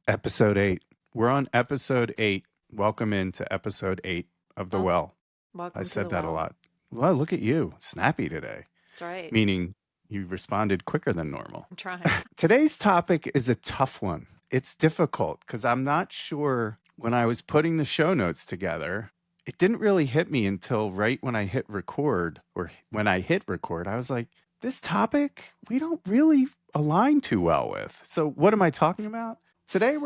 Episode 8. We're on episode 8. Welcome into episode 8 of The Well. I Welcome to said the that a well. lot. Well, look at you. Snappy today. That's right. Meaning you responded quicker than normal. I'm trying. Today's topic is a tough one. It's difficult because I'm not sure when I was putting the show notes together, it didn't really hit me until right when I hit record, or when I hit record, I was like, this topic we don't really align too well with. So what am I talking about? Today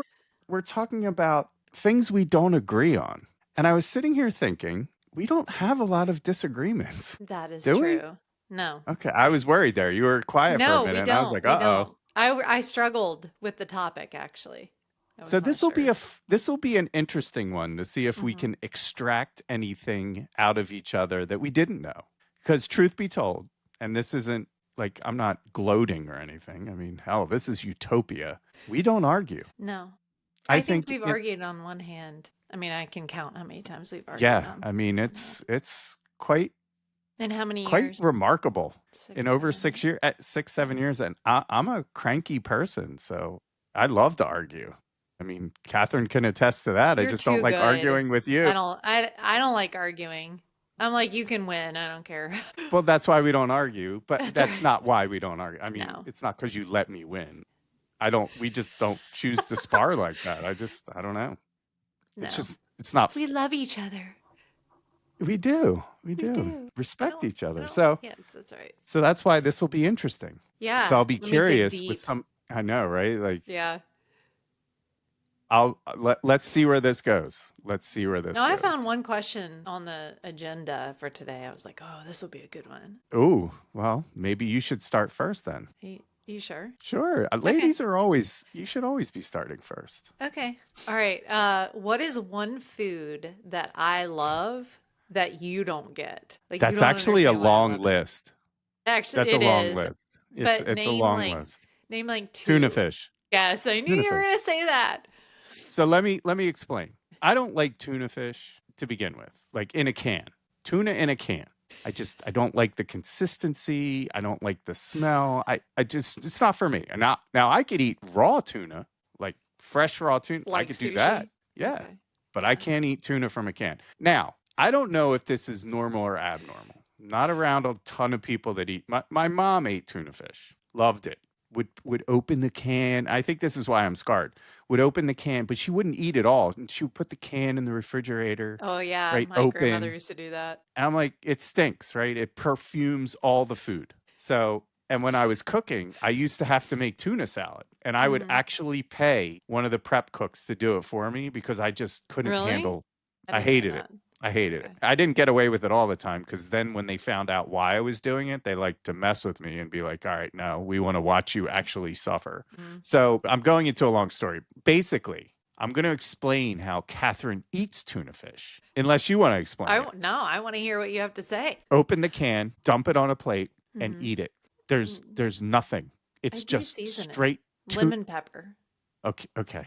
we're talking about things we don't agree on. And I was sitting here thinking, we don't have a lot of disagreements. That is Do we? true. No. Okay, I was worried there. You were quiet for a No, minute, we and I was don't. like, We "Uh-oh." don't. I struggled with the topic, actually. I So was not this will be sure. this will be an interesting one to see if we Mhm. can extract anything out of each other that we didn't know. Because truth be told, and this isn't like I'm not gloating or anything. I mean, hell, this is utopia. We don't argue. No. I I think think we've argued on one hand. I mean, I can count how many times we've argued yeah, on. I mean it's quite In how many years? remarkable. 6, In over 7 6 years, 6, 7 years, and I'm a cranky person, so I love to argue. I mean, Kathryn can attest to that. I You're just don't too like good. arguing with you. I don't like arguing. I'm like, you can win. I don't care. Well, that's why we don't argue, but That's that's right. not why we don't argue. I mean, No. it's not because you let me win. We just don't choose to spar like that. I don't know. No. It's not. We love each other. We do. do. Respect each other. No. So, Yes, that's right. so that's why this will be interesting. Yeah. So I'll be let me dig curious deep. with some, I know, right? Like, Yeah. let's see where this goes. Let's see where this No, I goes. found one question on the agenda for today. I was like, oh, this will be a good one. Ooh, well, maybe you should start first then. You sure? Sure. Ladies are always, you should always be starting first. Okay. All right. What is one food that I love that you don't get? Like, you That's don't actually a understand why I long love it. list. Actually, That's a it long is. list. But It's a name long like list. name like 2. Tuna fish. Yes, I knew Tuna you were fish. gonna say that. So let me explain. I don't like tuna fish to begin with, like in a can. Tuna in a can. I don't like the consistency. I don't like the smell. I just it's not for me. And now I could eat raw tuna, like fresh raw tuna. I Like could do sushi? that. Yeah. Okay. But I can't eat tuna from a can. Now, I don't know if this is normal or abnormal. Not around a ton of people that eat. My mom ate tuna fish. Loved it. Would open the can. I think this is why I'm scarred. Would open the can, but she wouldn't eat it all. And she would put the can in the refrigerator, Oh yeah, right? my grandmother Open. used to do that. And I'm like, it stinks, right? It perfumes all the food. So, and when I was cooking, I used to have to make tuna salad. And I would Mhm. actually pay one of the prep cooks to do it for me because I just couldn't Really? handle. I didn't know hated it. that. I hated it. Okay. I didn't get away with it all the time because then when they found out why I was doing it, they liked to mess with me and be like, all right, no, we want to watch you actually suffer. Mm. So I'm going into a long story. Basically, I'm going to explain how Kathryn eats tuna fish, unless you want to explain it. No, I want to hear what you have to say. Open the can, dump it on a plate, and Mhm. eat it. There's nothing. It's I do just season it. straight Lemon pepper. Okay.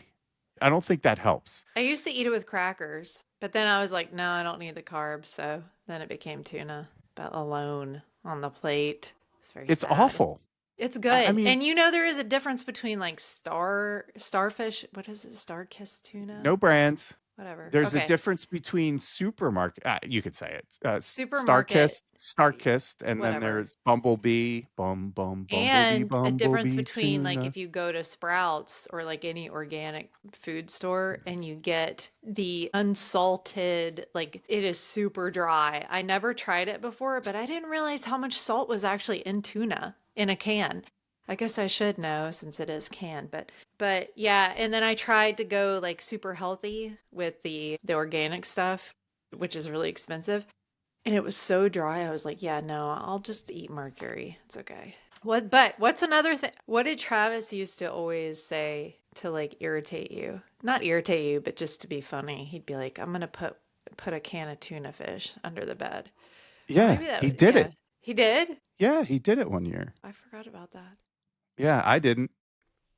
I don't think that helps. I used to eat it with crackers, but then I was like, no, I don't need the carbs. So then it became tuna, but alone on the plate. It's very It's sad. awful. It's good. I mean, and you know there is a difference between like starfish, what is it? Star-kissed tuna? no brands. Whatever. There's Okay. a difference between supermarket. You could say it. Supermarket. Star-kissed, and then Whatever. there's Bumblebee, Bumblebee, And a Bumblebee difference between like tuna. if you go to Sprouts or like any organic food store and you get the unsalted, like it is super dry. I never tried it before, but I didn't realize how much salt was actually in tuna in a can. I guess I should know since it is canned, but yeah, and then I tried to go like super healthy with the organic stuff, which is really expensive. And it was so dry. I was like, yeah, no, I'll just eat mercury. It's okay. What's another thing? What did Travis used to always say to like irritate you? Not irritate you, but just to be funny. He'd be like, I'm going to put a can of tuna fish under the bed. Yeah, he did it. He did? Yeah, he did it one year. I forgot about that. Yeah, I didn't.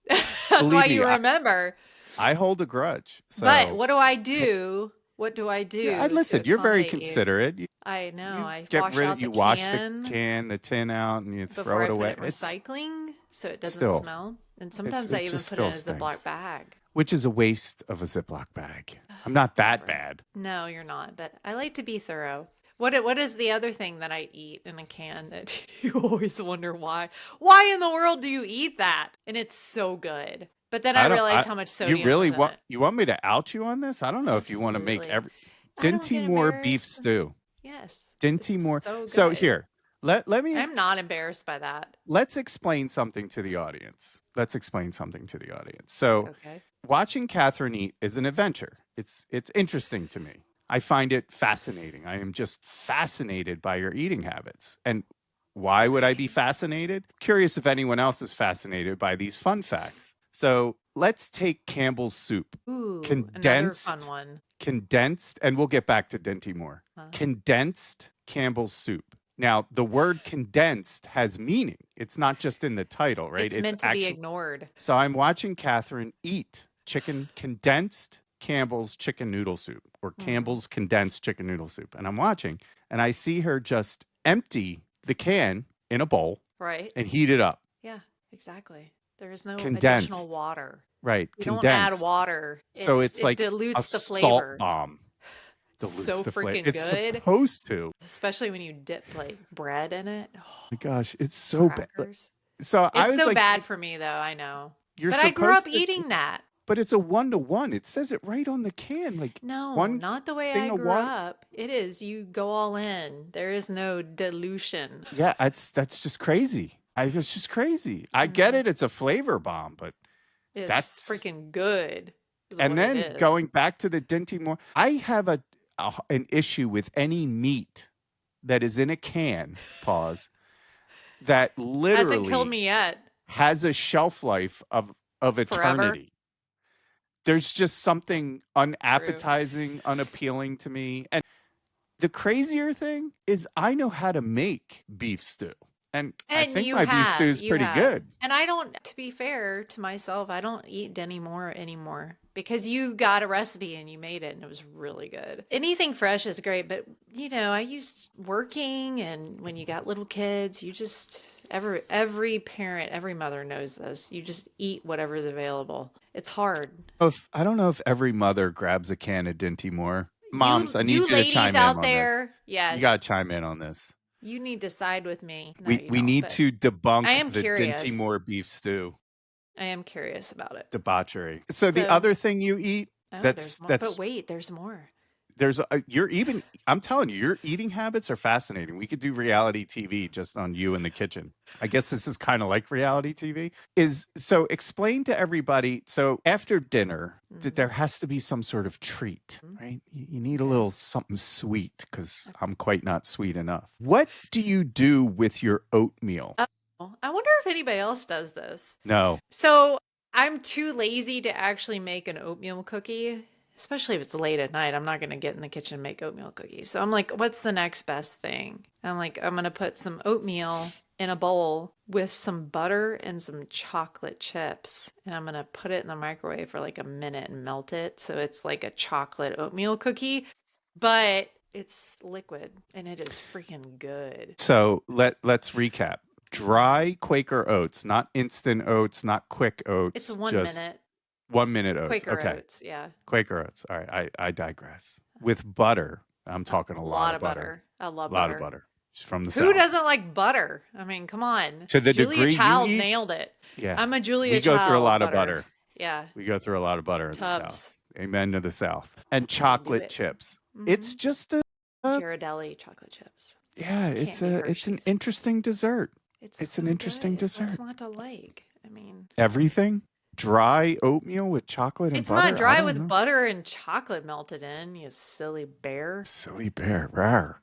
That's Believe why me, you remember. I hold a grudge. So. But what do I do? What do I do? Yeah, listen, you're very accommodate you? considerate. I know. You I get wash rid out of, the you wash can the can, the tin out, and you before throw I it put away. it in recycling so it doesn't still, smell. And sometimes I even just put it still as the black stinks. bag. which is a waste of a Ziploc bag. I'm not that Whatever. bad. No, you're not, but I like to be thorough. What is the other thing that I eat in a can that you always wonder why? Why in the world do you eat that? And it's so good. But then I I don't. realized how much You sodium really was in want it. you want me to out you on this? I don't know if you want to make Absolutely. every I don't Dinty get Moore beef embarrassed. stew. Yes. Dinty It's Moore. so So good. here, let me I'm not embarrassed by that. let's explain something to the audience. Let's explain something to the audience. So, Okay. watching Kathryn eat is an adventure. It's interesting to me. I find it fascinating. I am just fascinated by your eating habits. And why would I be Same. fascinated? Curious if anyone else is fascinated by these fun facts. So, let's take Campbell's soup. Ooh, another fun Condensed, one. condensed, and we'll get back to Dinty Moore. Huh? Condensed Campbell's soup. Now, the word condensed has meaning. It's not just in the title, right? It's It's meant to be actually. ignored. So I'm watching Kathryn eat condensed Campbell's chicken noodle soup or Mhm. Campbell's condensed chicken noodle soup. And I'm watching and I see her just empty the can in a bowl Right? and heat it up. Yeah, exactly. There is no additional Condensed, water. right? You don't add Condensed. water. So it's It like a dilutes the salt flavor. bomb. Dilutes So the flavor. freaking It's good, supposed to. especially when you dip like bread in it. Oh, My gosh, it's so bad. crackers. So I It's was so like, bad for me though, I know. you're But I grew up supposed to. eating that. But it's a 1-to-1. It says it right on the can, like No, one not the way thing I of grew water. up. It is you go all in. There is no dilution. Yeah, that's just crazy. It's just crazy. I get Mhm. it. It's a flavor bomb, but It's that's. freaking good is And what it then is. going back to the Dinty Moore, I have an issue with any meat that is in a can. Pause. That Hasn't killed literally me yet. has a shelf life of Forever. eternity. There's just It's something true. unappetizing, unappealing to me. And the crazier thing is I know how to make beef stew. And I And think my beef stew is you pretty have. good. And I don't, to be fair to myself, I don't eat Denny Moore anymore because you got a recipe and you made it and it was really good. Anything fresh is great, but I used working and when you got little kids, you just every parent, every mother knows this. You just eat whatever's available. It's hard. I don't know if every mother grabs a can of Dinty Moore. Moms, I You need you to ladies chime in out on this. there, You yes, got to chime in on this. you need to side with me. No, We you we don't, need but to I debunk am the Dinty curious. Moore beef stew I am curious about it. debauchery. So the So, other thing you eat oh, there's that's more. But that's wait, there's more. you're even I'm telling you, your eating habits are fascinating. We could do reality TV just on you in the kitchen. I guess this is kind of like reality TV. Is so explain to everybody. So after dinner, there has to be some sort of treat, right? You need a Okay. little something sweet because I'm quite not sweet enough. What do you do with your oatmeal? Oh, I wonder if anybody else does this. No. So I'm too lazy to actually make an oatmeal cookie, especially if it's late at night. I'm not going to get in the kitchen and make oatmeal cookies. So I'm like, what's the next best thing? I'm like, I'm going to put some oatmeal in a bowl with some butter and some chocolate chips. And I'm going to put it in the microwave for like a minute and melt it. So it's like a chocolate oatmeal cookie, but it's liquid and it is freaking good. So let's recap. Dry Quaker oats, not instant oats, not quick It's oats, 1 minute. just 1 minute oats. Quaker Okay. oats, yeah. Quaker oats. All right. I digress. With butter. I'm talking a lot of butter. I love A lot of butter. butter. It's from the Who South. doesn't like butter? I mean, come on. To the Julia degree you Child eat, nailed it. yeah. I'm a Julia We go through a Child lot of butter. butter. Yeah. We go through a lot of butter in the Tubs. South. Amen to the South. And That's how we do chocolate it. chips. It's just a Ghirardelli chocolate chips. yeah, Can't it's be an Hershey's. interesting dessert. It's so an interesting good. dessert. What's not to like? I mean, Everything? Dry oatmeal with chocolate and it's butter? not dry with butter and chocolate melted in, you silly bear. Silly bear. Rawr.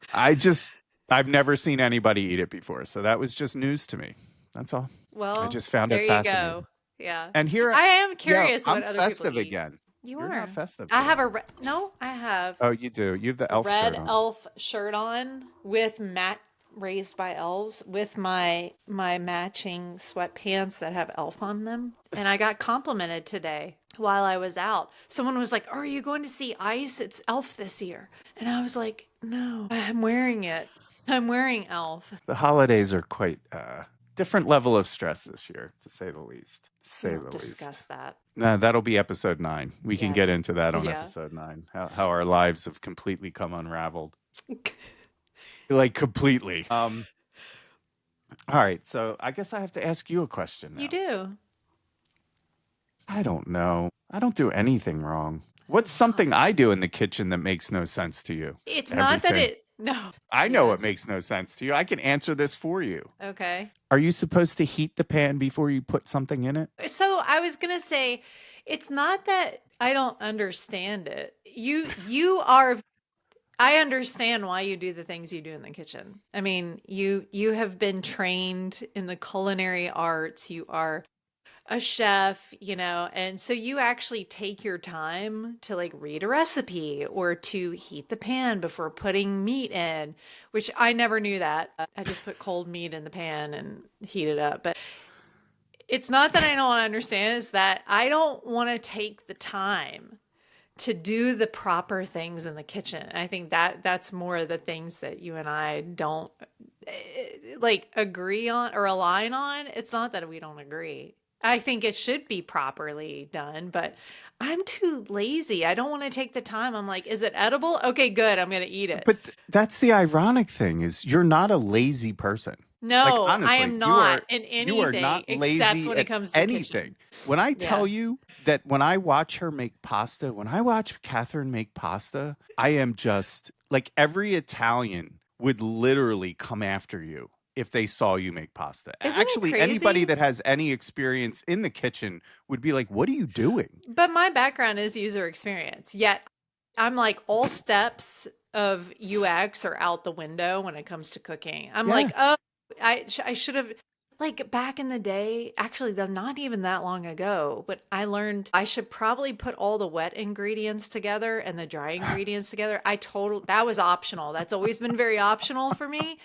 I've never seen anybody eat it before, so that was just news to me. That's all. I Well, just found there it you fascinating. go. Yeah. And here I am yeah, curious I'm what other people festive eat. again. You You're are. not festive I today. have I have Oh, you do. You have the a elf red shirt on. elf shirt on with mat raised by elves with my matching sweatpants that have elf on them. And I got complimented today while I was out. Someone was like, "Are you going to see Ice? It's elf this year." And I was like, "No, I'm wearing it. I'm wearing elf." The holidays are quite different level of stress this year, to say the least. We don't discuss that. No, that'll be episode 9. We can get Yes. into that on Yeah. episode 9. How our lives have completely come unraveled. Like completely. All right, so I guess I have to ask you a question now. You do. I don't know. I don't do anything wrong. What's something I do in the kitchen that makes no sense to you? It's not that Everything. it. No. I know Yes. it makes no sense to you. I can answer this for you. Okay. Are you supposed to heat the pan before you put something in it? So I was gonna say, it's not that I don't understand it. You are. I understand why you do the things you do in the kitchen. I mean, you have been trained in the culinary arts. You are a chef, and so you actually take your time to like read a recipe or to heat the pan before putting meat in, which I never knew that. I just put cold meat in the pan and heat it up. But it's not that I don't understand, it's that I don't want to take the time to do the proper things in the kitchen. I think that's more of the things that you and I don't like agree on or align on. It's not that we don't agree. I think it should be properly done, but I'm too lazy. I don't want to take the time. I'm like, is it edible? Okay, good. I'm going to eat it. But that's the ironic thing is you're not a lazy person. No, honestly, I am not in anything you are not except lazy when at it comes to anything. kitchen. When I tell Yeah. you that when I watch her make pasta, when I watch Kathryn make pasta, I am just like every Italian would literally come after you if they saw you make pasta. Isn't it Actually, anybody crazy? that has any experience in the kitchen would be like, "What are you doing?" But my background is user experience. Yet I'm like all steps of UX are out the window when it comes to cooking. I'm Yeah. like, oh, I should have like back in the day, actually not even that long ago, but I learned I should probably put all the wet ingredients together and the dry ingredients together. That was optional. That's always been very optional for me.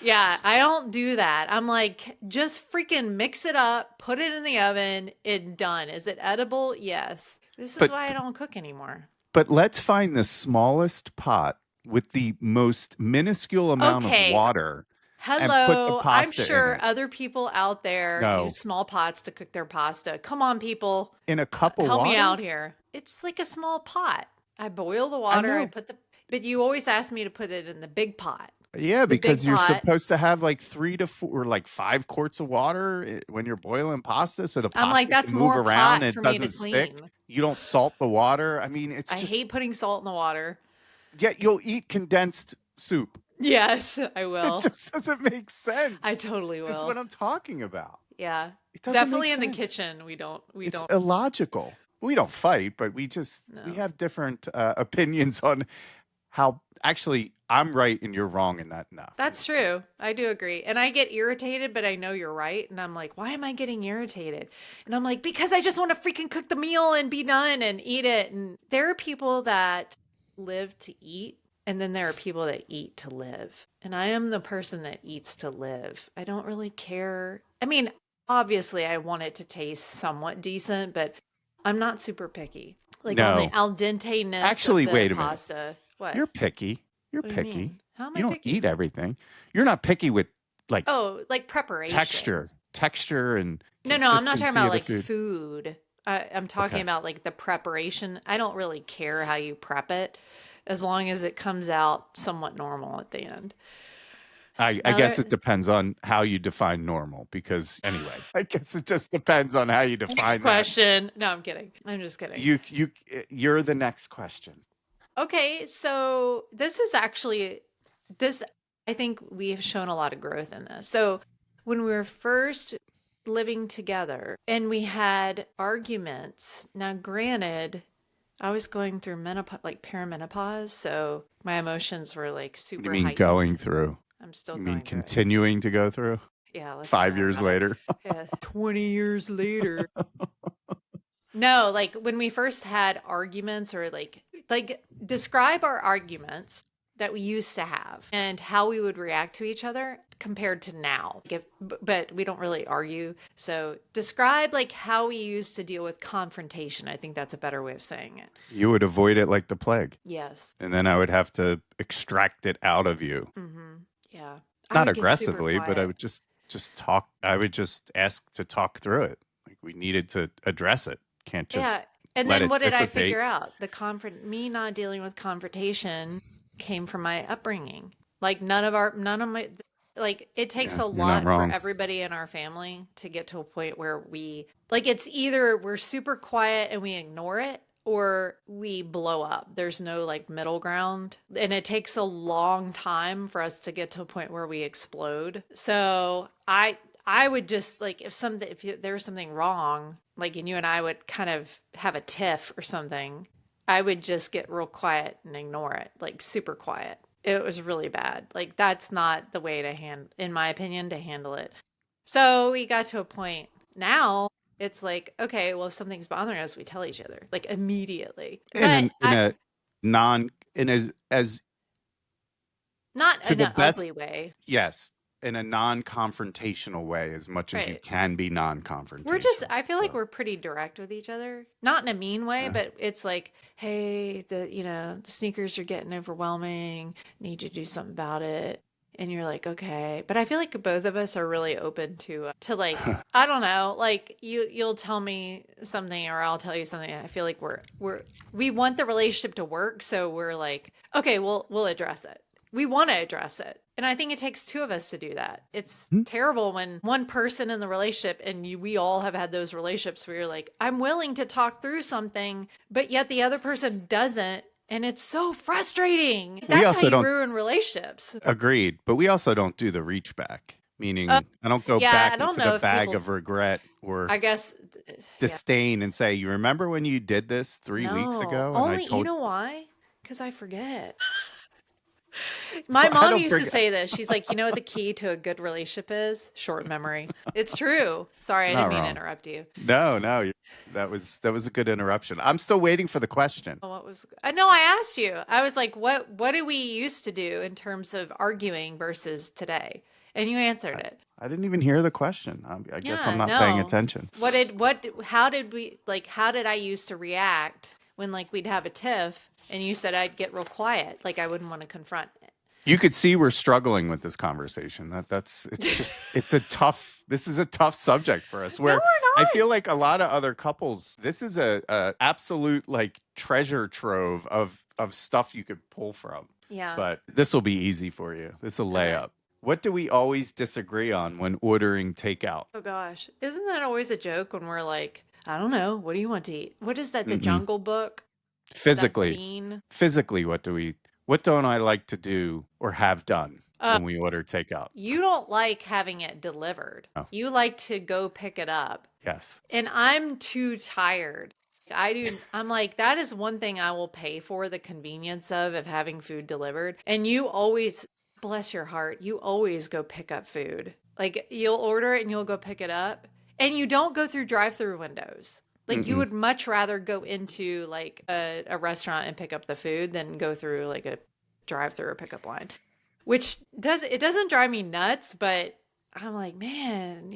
Yeah, I don't do that. I'm like, just freaking mix it up, put it in the oven, and done. Is it edible? Yes. This is But why I don't cook anymore. But let's find the smallest pot with the most minuscule amount of Okay. water and put the Hello. I'm pasta in sure it. other people out there No. use small pots to cook their pasta. Come on, people. In a cup of Help water? me out here. It's like a small pot. I boil the water. know. But you always ask me to put it in the big pot. Yeah, The because big you're pot. supposed to have like 3 to 4 or like 5 quarts of water when you're boiling pasta so the pasta I'm like, that's can move more around pot and for it me to doesn't stick. clean. You don't salt the water. I mean, it's I just hate putting salt in the water. Yet you'll eat condensed soup. Yes, I will. It just doesn't make sense. I totally This is will. what I'm talking about. Yeah. It doesn't Definitely make in the sense. kitchen, we don't. It's illogical. We don't fight, but we have different opinions on how actually I'm right and you're wrong in that. No. That's true. I do agree. And I get irritated, but I know you're right. And I'm like, why am I getting irritated? And I'm like, because I just want to freaking cook the meal and be done and eat it. And there are people that live to eat, and then there are people that eat to live. And I am the person that eats to live. I don't really care. I mean, obviously, I want it to taste somewhat decent, but I'm not super picky. Like on the al dente-ness Actually, of the wait a minute. pasta. What? You're picky. You're What do you picky. mean? How am I You don't picky? eat everything. You're not picky with like like preparation. texture and No, I'm not talking consistency about of the like food. I'm talking Okay. about like the preparation. I don't really care how you prep it as long as it comes out somewhat normal at the end. I Now guess there- it depends on how you define normal because anyway, I guess it just depends on how you define Next that. question. No, I'm kidding. I'm just kidding. You're the next question. Okay, so this is actually this I think we have shown a lot of growth in this. So when we were first living together and we had arguments. Now granted, I was going through menopause, like perimenopause, so my emotions were like What super do you mean heightened. going through? I'm still You going mean through it. continuing to go through? Yeah, let's 5 talk years about it. later. Yeah, 20 years later. No, like when we first had arguments or like describe our arguments that we used to have and how we would react to each other compared to now. But we don't really argue. So describe like how we used to deal with confrontation. I think that's a better way of saying it. You would avoid it like the plague. Yes. And then I would have to extract it out of you. Mm-hmm. Yeah. I Not would get super aggressively, but I quiet. would just just talk. I would just ask to talk through it. Like we needed to address it. Can't just Yeah. And let then it what did I dissipate. figure out? Me not dealing with confrontation came from my upbringing. Like none of my like it takes Yeah, a you're not lot for wrong. everybody in our family to get to a point where like it's either we're super quiet and we ignore it or we blow up. There's no like middle ground. And it takes a long time for us to get to a point where we explode. So I would just like if there was something wrong, like and you and I would kind of have a tiff or something, I would just get real quiet and ignore it, like super quiet. It was really bad. Like that's not the way to in my opinion, to handle it. So we got to a point now it's like, okay, well if something's bothering us, we tell each other like immediately. But In a non in as not to in the an best, ugly way. yes, in a non-confrontational way as much as you Right. can be non-confrontational. I feel like So, we're pretty direct with each other. Not in a mean way, yeah. but it's like, hey, the sneakers are getting overwhelming. Need you to do something about it. And you're like, okay. But I feel like both of us are really open to like, I don't know, like you'll tell me something or I'll tell you something. And I feel like we want the relationship to work, so we're like, okay, we'll address it. We want to address it. And I think it takes two of us to do that. It's Hmm? terrible when one person in the relationship, and we all have had those relationships where you're like, I'm willing to talk through something, but yet the other person doesn't. And it's so frustrating. We That's how also you don't, ruin relationships. agreed, but we also don't do the reach back, Uh, meaning I don't go yeah, I back don't into the know if bag people, of regret or I guess, yeah. disdain and say, "You remember when you did this 3 weeks No, ago?" And I only, you told, know why? Because I forget. My I mom don't used to forget. say this. She's like, you know what the key to a good relationship is? Short memory. It's true. Sorry, She's I didn't not mean to wrong. interrupt you. No, no, that was a good interruption. I'm still waiting for the question. Oh, what was I know I asked you. I was like, what do we used to do in terms of arguing versus today? And you answered I, it. I didn't even hear the question. I guess I'm Yeah, not paying no. attention. How did we like how did I used to react when like we'd have a tiff and you said I'd get real quiet, like I wouldn't want to confront You could see we're struggling with this conversation. it. It's a tough, this is a tough subject for us No, where I we're not. feel like a lot of other couples, this is a absolute like treasure trove of stuff you could pull from. Yeah. But this will be easy for you. This will All lay right. up. What do we always disagree on when ordering takeout? Oh gosh. Isn't that always a joke when we're like, I don't know, what do you want to eat? What is that, the Mm-mm. Jungle Book? That Physically, scene? physically, what don't I like to do or have done Uh, when we order takeout? you don't like having it delivered. Oh, You like to go pick it up. yes. And I'm too tired. I'm like, that is one thing I will pay for, the convenience of having food delivered. And you always, bless your heart, you always go pick up food. Like you'll order it and you'll go pick it up. And you don't go through drive-through windows. Like you Mm-mm. would much rather go into like a restaurant and pick up the food than go through like a drive-through or pickup line. Which doesn't drive me nuts, but I'm like, man,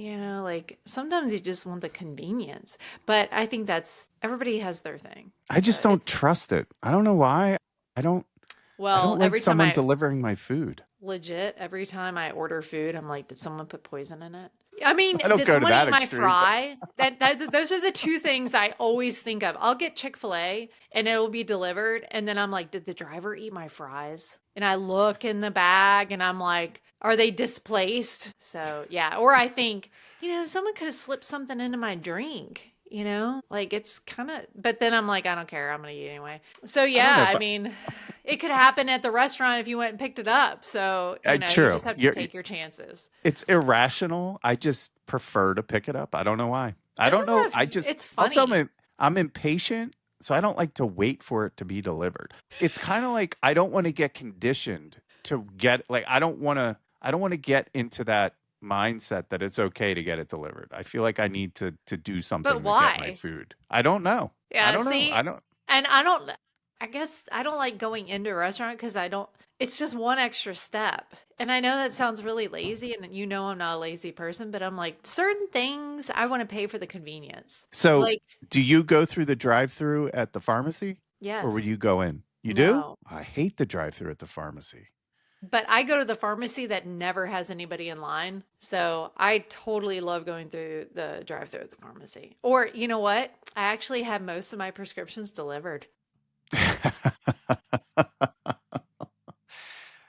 like sometimes you just want the convenience. But I think that's everybody has their thing. I So just don't it's trust it. I don't know why. I don't I well, don't like someone delivering my food. every time I order food, I'm like, did someone put poison in it? I mean, I don't did go to someone that eat my extreme, but fry? Those are the two things I always think of. I'll get Chick-fil-A and it'll be delivered, and then I'm like, did the driver eat my fries? And I look in the bag and I'm like, are they displaced? So yeah, or I think, someone could have slipped something into my drink. Like it's kind of, but then I'm like, I don't care. I'm gonna eat anyway. So I don't know yeah, if I mean, it could happen at the restaurant if you went and picked it up. So, you true. just have to take your chances. It's irrational. I just prefer to pick it up. I don't know why. I don't Isn't know. that, it's Also funny. I'm impatient, so I don't like to wait for it to be delivered. It's kind of like I don't want to get conditioned to get like I don't want to get into that mindset that it's okay to get it delivered. I feel like I need to do But something to get my why? food. I don't know. I Yeah, don't know. I see? don't. And I guess I don't like going into a restaurant because it's just one extra step. And I know that sounds really lazy, and I'm not a lazy person, but I'm like, certain things I want to pay for the convenience. So, Like, do you go through the drive-through at the pharmacy or would yes, you go in? You do? no. I hate the drive-through at the pharmacy. But I go to the pharmacy that never has anybody in line. So I totally love going through the drive through at the pharmacy. Or you know what? I actually have most of my prescriptions delivered.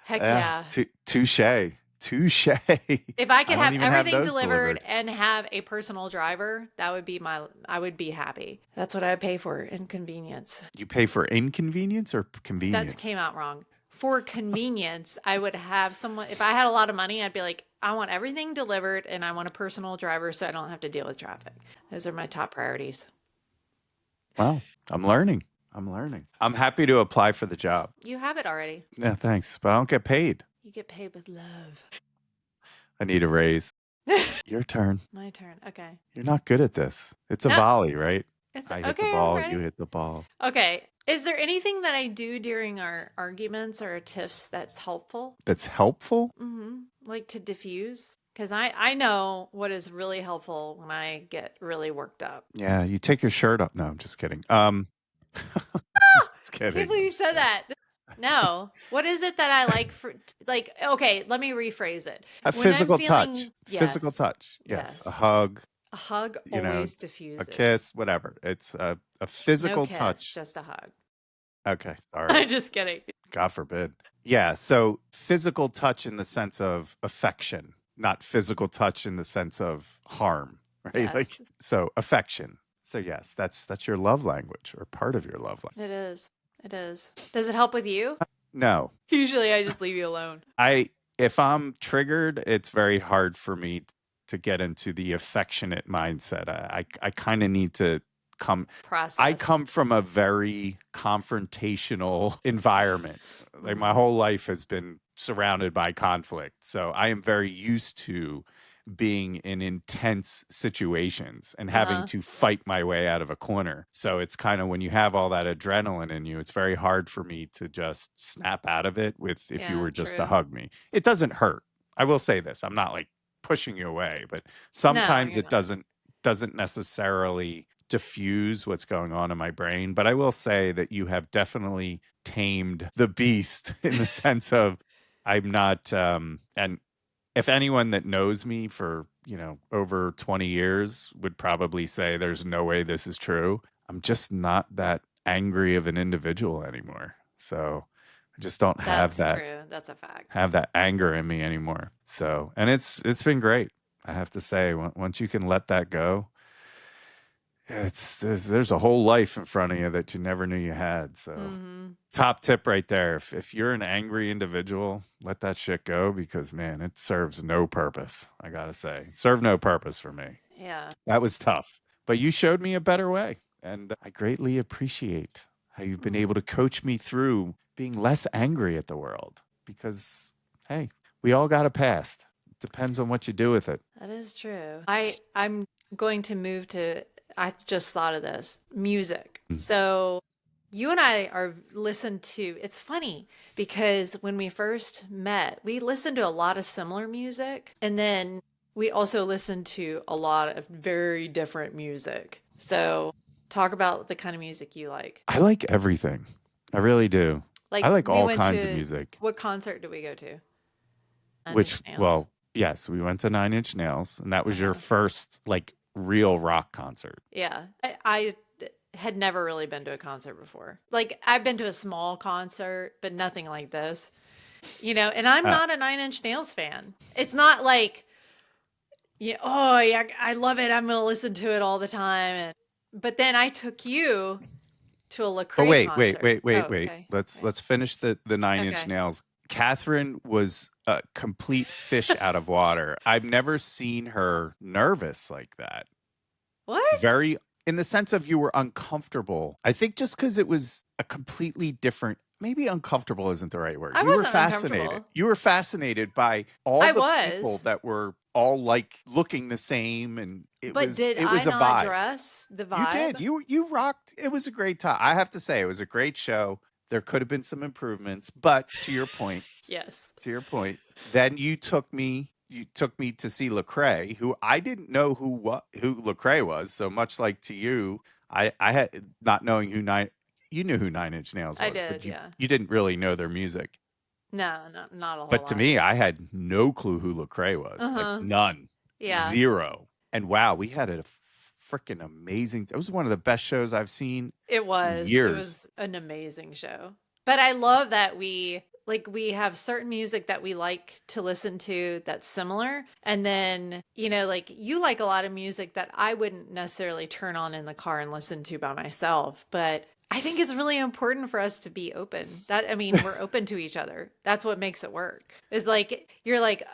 Heck Yeah, yeah. touche, touche. If I I could don't have even have everything those delivered delivered. and have a personal driver, that would be I would be happy. That's what I pay for, inconvenience. You pay for inconvenience or That convenience? came out wrong. For convenience, I would have someone, if I had a lot of money, I'd be like, I want everything delivered and I want a personal driver so I don't have to deal with traffic. Those are my top priorities. Wow, I'm learning. I'm learning. I'm happy to apply for the job. You have it already. Yeah, thanks, but I don't get paid. You get paid with love. I need a raise. Your turn. My turn. Okay. You're not good at this. It's a No, volley, right? it's I hit the okay. I'm ball, you ready. hit the ball. Okay. Is there anything that I do during our arguments or tiffs that's helpful? That's helpful? Like to diffuse? Because I know what is really helpful when I get really worked up. Yeah, you take your shirt off. No, I'm just kidding. Just I can't kidding. believe I'm you just said kidding. that. No. What is it that I like for like okay, let me rephrase it. A When I'm physical touch. feeling Physical yes. touch. Yes. A Yes. hug, A hug you know, always a diffuses. kiss, whatever. It's a No physical kiss, touch. just a hug. Okay, sorry. I'm just kidding. God forbid. Yeah, so physical touch in the sense of affection, not physical touch in the sense of harm, right? Yes, Like so affection. So yes, that's your love language or part of your love language. it is. It is. Does it help with you? No. Usually I just leave you alone. I if I'm triggered, it's very hard for me to get into the affectionate mindset. I kind of need to come I Process. come from a very confrontational environment. Like my Mm-hmm. whole life has been surrounded by conflict. So I am very used to being in intense situations and having Uh-huh. to fight my way out of a corner. So it's kind of when you have all that adrenaline in you, it's very hard for me to just snap out of it with if you Yeah, were just to true. hug me. It doesn't hurt. I will say this. I'm not like pushing you away, but No, sometimes you're it not. doesn't necessarily diffuse what's going on in my brain. But I will say that you have definitely tamed the beast in the sense of I'm not and if anyone that knows me for, over 20 years would probably say there's no way this is true. I'm just not that angry of an individual anymore. So I just don't That's true. That's a fact. have that anger in me anymore. So, and it's been great. I have to say, once you can let that go, there's a whole life in front of you that you never knew you had. So, Mm-hmm. top tip right there. If you're an angry individual, let that shit go because man, it serves no purpose. I gotta say, it served no purpose for me. Yeah. That was tough, but you showed me a better way, and I greatly appreciate how you've been able Mm, to coach me through being less angry at the world. Because hey, we all got a past. It depends on what you do with it. that is true. I'm going to move to I just thought of this. Music. Mm. So you and I are listened to. It's funny because when we first met, we listened to a lot of similar music, and then we also listened to a lot of very different music. So talk about the kind of music you like. I like everything. I really do. I Like like we all went kinds of to music. what concert did we go to? Nine Inch Which, Nails. well, yes, we went to Nine Inch Nails, and that was your Uh-huh. first like real rock concert. Yeah. Had never really been to a concert before. Like I've been to a small concert, but nothing like this. And I'm Uh, not a Nine Inch Nails fan. It's not like, yeah, oh yeah, I love it. I'm gonna listen to it all the time. But then I took you to a but Lecrae wait, wait, concert. wait, Oh, wait, wait. okay. Let's finish the Nine Inch Okay. Nails. Kathryn was a complete fish out of water. I've never seen her nervous like that. What? Very in the sense of you were uncomfortable. I think just because it was a completely different maybe uncomfortable isn't the right word. I You were wasn't fascinated. uncomfortable. You were fascinated by all I the people was. that were all like looking the same and it But was did it I was a not vibe. dress the You did. vibe? You rocked. It was a great time. I have to say it was a great show. There could have been some improvements, but Yes. to your point, then you took me to see Lecrae, who I didn't know who Lecrae was. So much like to you, I had not knowing who Nine you knew who Nine Inch Nails I was, but did, yeah. you didn't really know their music. No, not a whole But to lot. me, I had no clue who Lecrae was. Like Uh-huh. none. Yeah. 0. And wow, we had a freaking amazing it was one of the best shows I've seen It in was. It years. was an amazing show. But I love that we have certain music that we like to listen to that's similar. And then, like you like a lot of music that I wouldn't necessarily turn on in the car and listen to by myself. But I think it's really important for us to be open. I mean, we're open to each other. That's what makes it work. Is like you're like,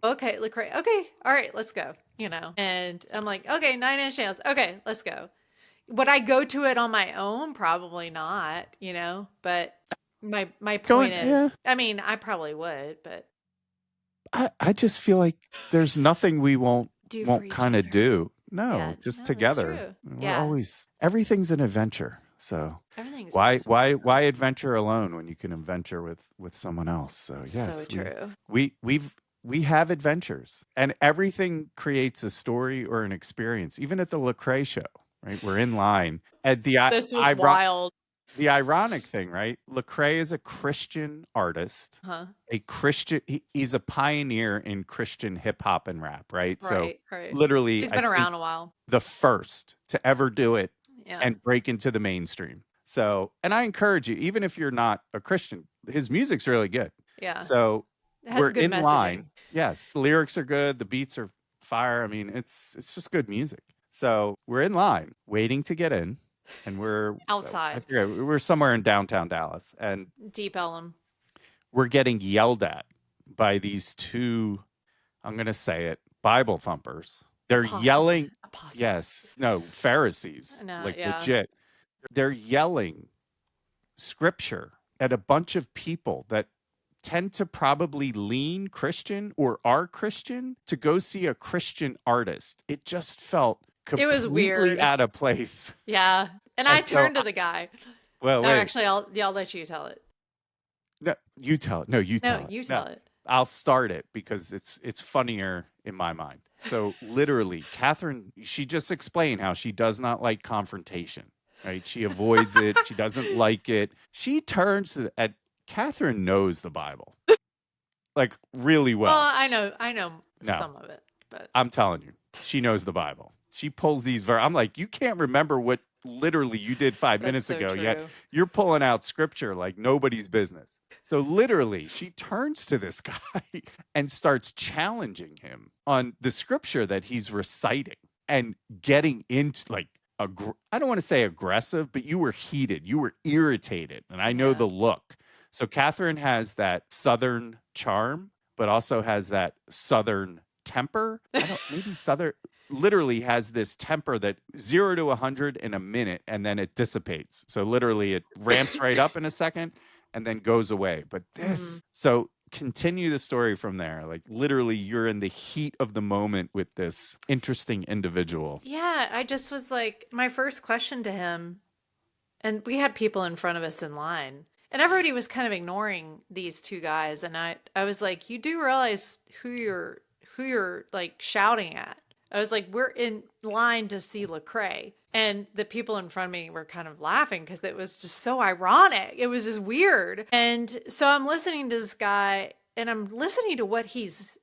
okay, look right. Okay, all right, let's go. And I'm like, okay, Nine Inch Nails. Okay, let's go. Would I go to it on my own? Probably not, but my point Going, yeah. is, I mean, I probably would, but I just feel like there's nothing we won't do for won't each kind of other. do. Yeah, No, just no, that's together. true. We're Yeah, always everything's an adventure. So everything's why always why why ridiculous. adventure alone when you can adventure with someone else? So So yes, true. we have adventures, and everything creates a story or an experience. Even at the Lecrae show, right? We're in line. And This was wild. the ironic thing, right? Lecrae is a Christian artist, Huh? a Christian. He's a pioneer in Christian hip hop and rap, right? So Right, right. literally, He's I been think around a while. the first to ever do it Yeah, and break into the mainstream. So, and I encourage you, even if you're not a Christian, his music's really good. yeah. So It has we're good in messaging. line. Yes, the lyrics are good, the beats are fire. I mean, it's just good music. So we're in line, waiting to get in, and I Outside, forget, we're somewhere in downtown Dallas, and Deep Ellum. we're getting yelled at by these two, I'm gonna say it, Bible thumpers. They're yelling, Apostles. yes, no, Pharisees, No, like yeah. legit. They're yelling scripture at a bunch of people that tend to probably lean Christian or are Christian to go see a Christian artist. It just felt It was completely weird. out of place. Yeah. And I And so, turned to the guy. well, No, wait, actually, I'll let you tell it. no, you tell it. No, you No, tell it. you No, tell it. I'll start it because it's funnier in my mind. So literally, Kathryn, she just explained how she does not like confrontation, right? She avoids it. She doesn't like it. She turns at Kathryn knows the Bible like really Well, well. I know No, some of it, but I'm telling you, she knows the Bible. She pulls these I'm like, you can't remember what literally you did five that's minutes so ago, yet true. you're pulling out scripture like nobody's business. So literally, she turns to this guy and starts challenging him on the scripture that he's reciting and getting into like I don't want to say aggressive, but you were heated, you were irritated, and I know Yeah. the look. So Kathryn has that southern charm, but also has that southern temper. I don't maybe southern literally has this temper that 0 to 100 in a minute and then it dissipates. So literally it ramps right up in a second and then goes away. But Mhm. so continue the story from there. Like literally you're in the heat of the moment with this interesting individual. Yeah, I just was like, my first question to him, and we had people in front of us in line, and everybody was kind of ignoring these two guys, and I was like, you do realize who you're like shouting at. I was like, we're in line to see Lecrae. And the people in front of me were kind of laughing because it was just so ironic. It was just weird. And so I'm listening to this guy and I'm listening to what he's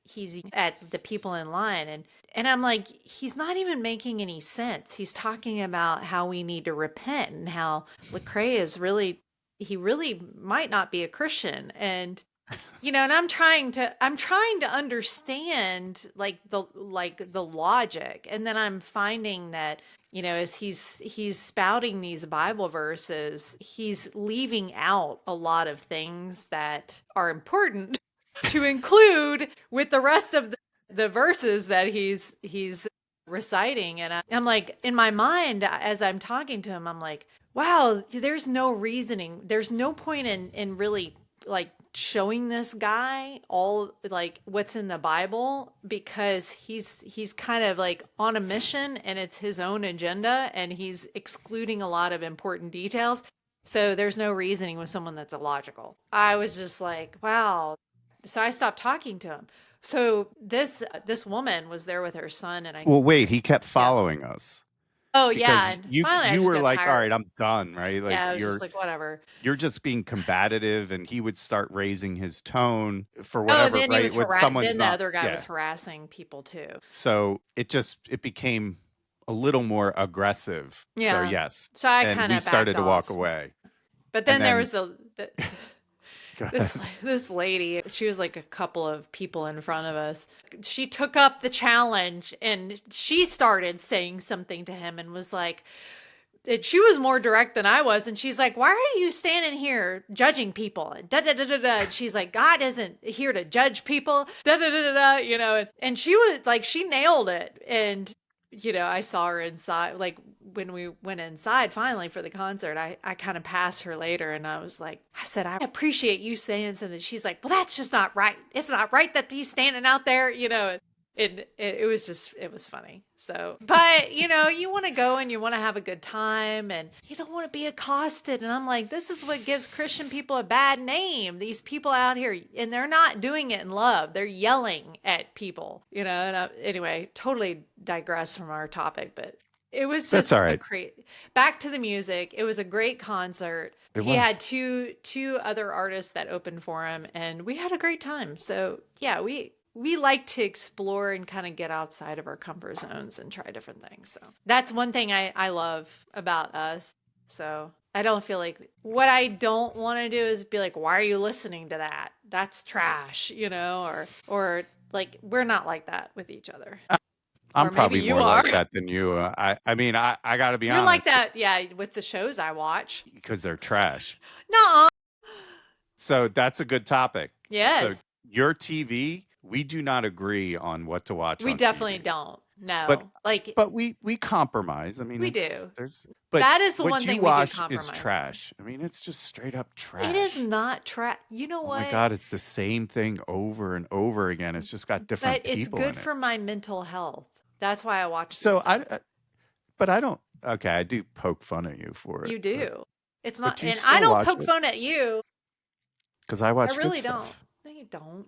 at the people in line, and I'm like, he's not even making any sense. He's talking about how we need to repent and how Lecrae is really, he really might not be a Christian. And I'm trying to understand like the logic. And then I'm finding that, as he's spouting these Bible verses, he's leaving out a lot of things that are important to include with the rest of the verses that he's reciting. And I'm like, in my mind, as I'm talking to him, I'm like, wow, there's no reasoning. There's no point in really like showing this guy all like what's in the Bible, because he's kind of like on a mission and it's his own agenda and he's excluding a lot of important details. So there's no reasoning with someone that's illogical. I was just like, wow. So I stopped talking to him. So this woman was there with her son, and I Well, wait, he kept yeah. following us. Oh, yeah, because and you finally I you just were got like, "All tired. right, I'm done," right? Like Yeah, I was just like, "Whatever." you're just being combative, and he would start raising his tone for Oh, and whatever, then he right? was When someone's then the not, other guy was yeah. harassing people too. So it became a little more aggressive. So Yeah. yes, So I and we kinda backed started to walk off. away. But And then there then was the go this ahead. this lady, she was like a couple of people in front of us. She took up the challenge and she started saying something to him and was like, she was more direct than I was, and she's like, "Why are you standing here judging people?" Da da da da da. And she's like, "God isn't here to judge people." Da da da da da. And she was like, she nailed it. And I saw her inside, like when we went inside finally for the concert. I kind of passed her later, and I said, "I appreciate you saying something." She's like, "Well, that's just not right. It's not right that he's standing out there." And it was funny. So, but you want to go and you want to have a good time and you don't want to be accosted. And I'm like, this is what gives Christian people a bad name. These people out here, and they're not doing it in love. They're yelling at people. And anyway, totally digress from our topic, but it was That's all just a right. great, back to the music. It was a great concert. It He had was. two other artists that opened for him, and we had a great time. So yeah, we like to explore and kind of get outside of our comfort zones and try different things. So that's one thing I love about us. So I don't feel like, what I don't want to do is be like, why are you listening to that? That's trash. Or like, we're not like that with each other. I'm Or maybe probably you more are. like that than you. I mean, I got to be You're like honest, that, yeah, with the shows I watch. because they're trash. No. So that's a good topic. So Yes. your TV, we do not agree on what to watch We on definitely TV. don't. But No. Like, we compromise. I mean, we do. but That is the what one you thing we do watch is compromise on. trash. I mean, it's just straight up It is trash. not You know Oh my what? God, it's the same thing over and over again. It's just got But different it's people good in it. for my mental health. That's why I watch this So stuff. but I don't, okay, I do poke fun at you for it, You do. It's not, but you and I still don't watch poke it fun at you. because I I watch good really don't. stuff. No, you don't.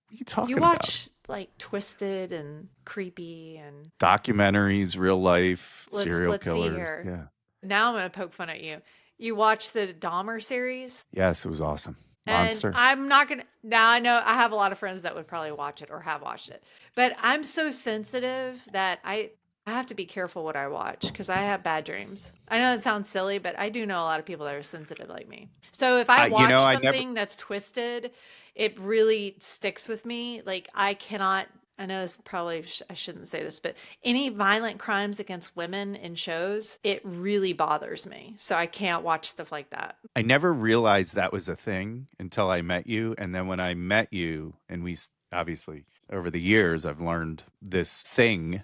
What are you You talking about? watch like Twisted and Creepy and Documentaries, real life, serial let's see killers. here. Yeah. Now I'm gonna poke fun at you. You watch the Dahmer series? Yes, it was awesome. And Monster. I'm not gonna, now I know I have a lot of friends that would probably watch it or have watched it, but I'm so sensitive that I have to be careful what I watch because I have bad dreams. I know it sounds silly, but I do know a lot of people that are sensitive like me. So if I watch I never. something that's twisted, it really sticks with me. Like I cannot. I know this probably I shouldn't say this, but any violent crimes against women in shows, it really bothers me. So I can't watch stuff like that. I never realized that was a thing until I met you. And then when I met you, and obviously over the years, I've learned this thing.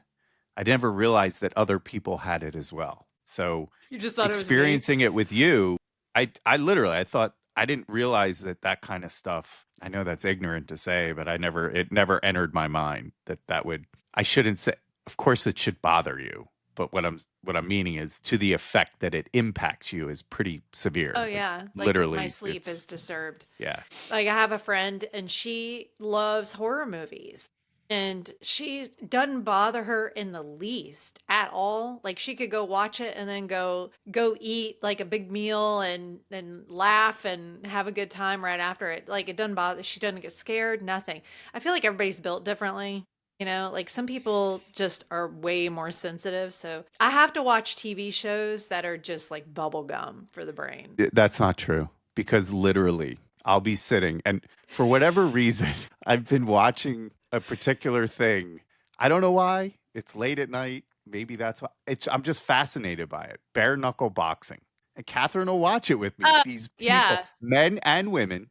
I never realized that other people had it as well. So You just thought it was me. experiencing it with you, I literally, I thought, I didn't realize that that kind of stuff. I know that's ignorant to say, but it never entered my mind that would, I shouldn't say, of course it should bother you. But what I'm meaning is to the effect that it impacts you is pretty Oh severe. Like yeah, like my literally, sleep is it's disturbed. yeah. Like I have a friend and she loves horror movies. And she doesn't bother her in the least at all. Like she could go watch it and then go eat like a big meal and laugh and have a good time right after it. Like it doesn't bother. She doesn't get scared, nothing. I feel like everybody's built differently. Like some people just are way more sensitive. So I have to watch TV shows that are just like bubble gum for the brain. That's not true because literally I'll be sitting and for whatever reason I've been watching a particular thing. I don't know why. It's late at night. Maybe that's why. I'm just fascinated by it. Bare knuckle boxing. And Kathryn will watch it with me. Uh, These people, yeah. men and women,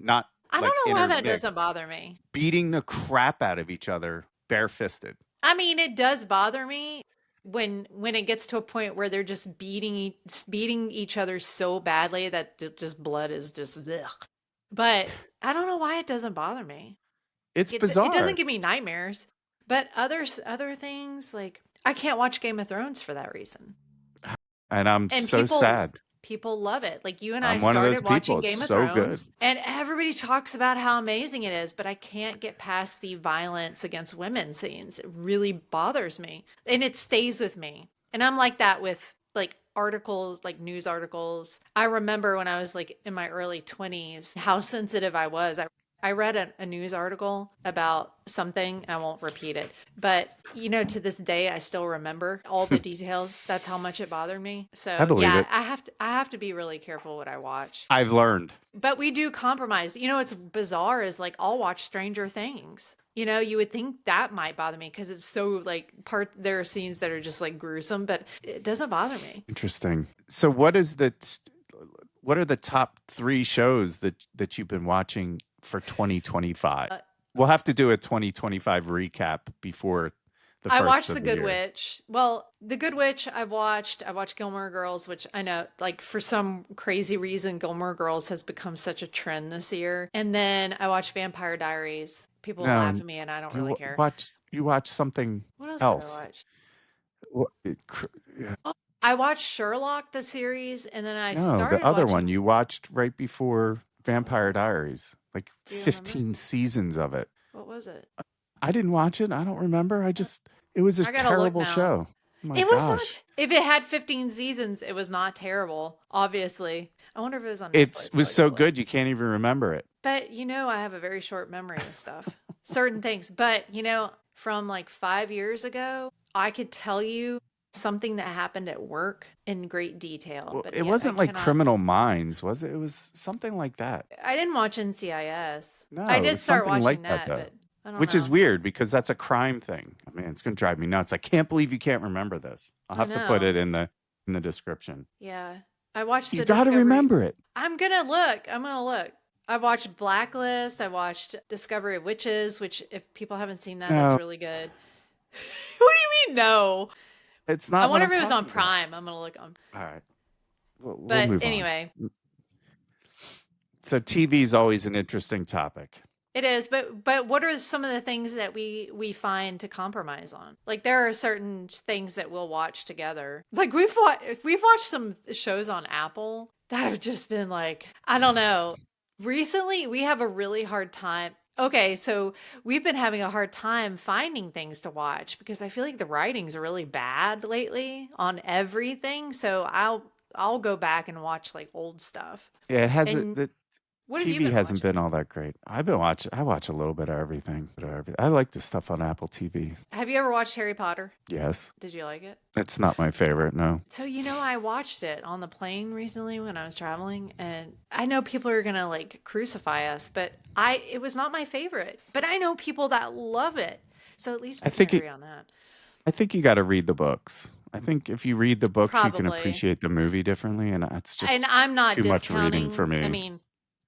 not I don't like know why that intermixed, doesn't bother me. beating the crap out of each other barefisted. I mean, it does bother me when it gets to a point where they're just beating each other so badly that just blood is just ugh. But I don't know why it doesn't bother me. It's It doesn't bizarre. give me nightmares. But other things like I can't watch Game of Thrones for that reason. And I'm And so people sad. People love it. Like you and I I'm one of those started people. watching It's Game of so good. Thrones, and everybody talks about how amazing it is, but I can't get past the violence against women scenes. It really bothers me, and it stays with me. And I'm like that with like articles, like news articles. I remember when I was like in my early 20s, how sensitive I was. I read a news article about something. I won't repeat it, but to this day, I still remember all the details. That's how much it bothered me. I So believe yeah, it. I have to be really careful what I watch. I've learned. But we do compromise. What's bizarre is like I'll watch Stranger Things. You would think that might bother me because it's so like there are scenes that are just like gruesome, but it doesn't bother me. Interesting. So what are the top 3 shows that you've been watching for 2025? We'll have to do a 2025 recap before the I first watched of The the Good year. Witch. Well, The Good Witch I watched Gilmore Girls, which I know like for some crazy reason Gilmore Girls has become such a trend this year. And then I watched Vampire Diaries. People laugh No, at me and I don't really care. you watch something What else did I else. watch? What, yeah. Oh, I watched Sherlock the series and then I No, the started other one watching you watched right before what was Vampire it? Diaries, like Do you remember? 15 seasons of it. What was it? I didn't watch it. I don't remember. It was a I gotta look terrible now. show. Oh my It was not. gosh. If it had 15 seasons, it was not terrible. Obviously, I wonder if it was on It Netflix, so was I so gotta look. good you can't even remember it. But I have a very short memory of stuff, certain things. But from like 5 years ago, I could tell you something that happened at work in great detail. Well, But it yet I wasn't like cannot. Criminal Minds, was it? It was something like that. I didn't watch NCIS. I No, it did was start something like watching that that, though. but I don't Which is know. weird because that's a crime thing. I mean, it's going to drive me nuts. I can't believe you can't remember this. I'll I have to put know. it in the description. Yeah. I watched You the got to Discovery. remember it. I'm gonna look. I'm gonna look. I watched Blacklist. I watched Discovery of Witches, which if people haven't seen that, that's No, really good. What do you mean no? it's I not what wonder I'm if it was on talking about. Prime. I'm gonna look on. All right. We'll But move on. anyway, So TV is always an interesting topic. it is. But what are some of the things that we find to compromise on? Like there are certain things that we'll watch together. Like we've watched some shows on Apple that have just been like, I don't know. Recently, we have a really hard time. Okay, so we've been having a hard time finding things to watch because I feel like the writing's really bad lately on everything. So I'll go back and watch like old stuff. Yeah, it has And the what have you TV been hasn't watching? been all that great. I watch a little bit of everything. I like the stuff on Apple TV. Have you ever watched Harry Potter? Yes. Did you like it? It's not my favorite, no. So, I watched it on the plane recently when I was traveling, and I know people are gonna like crucify us, but it was not my favorite. But I know people that love it. So at least I we can think it agree on that. I think you gotta read the books. I think if you read the books, you can Probably. appreciate the movie differently, and it's And just I'm not too much reading for discounting. I me. mean,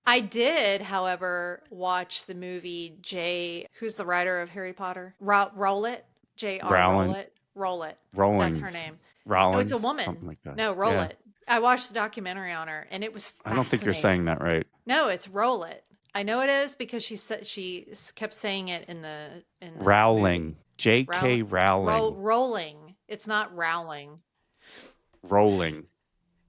I did, however, watch the movie who's the writer of Harry Potter? Rowlett? J.R. Rowling, Rowlett? Rowlett. That's her Rollings, name. No, it's a Rollins, something woman. like that. No, Yeah. Rowlett. I watched the documentary on her and it was I don't think you're saying fascinating. that right. No, it's Rowlett. I know it is because kept saying it in the movie. Rowling. J.K. Rowling. Rolling. It's not Rowling. Rolling.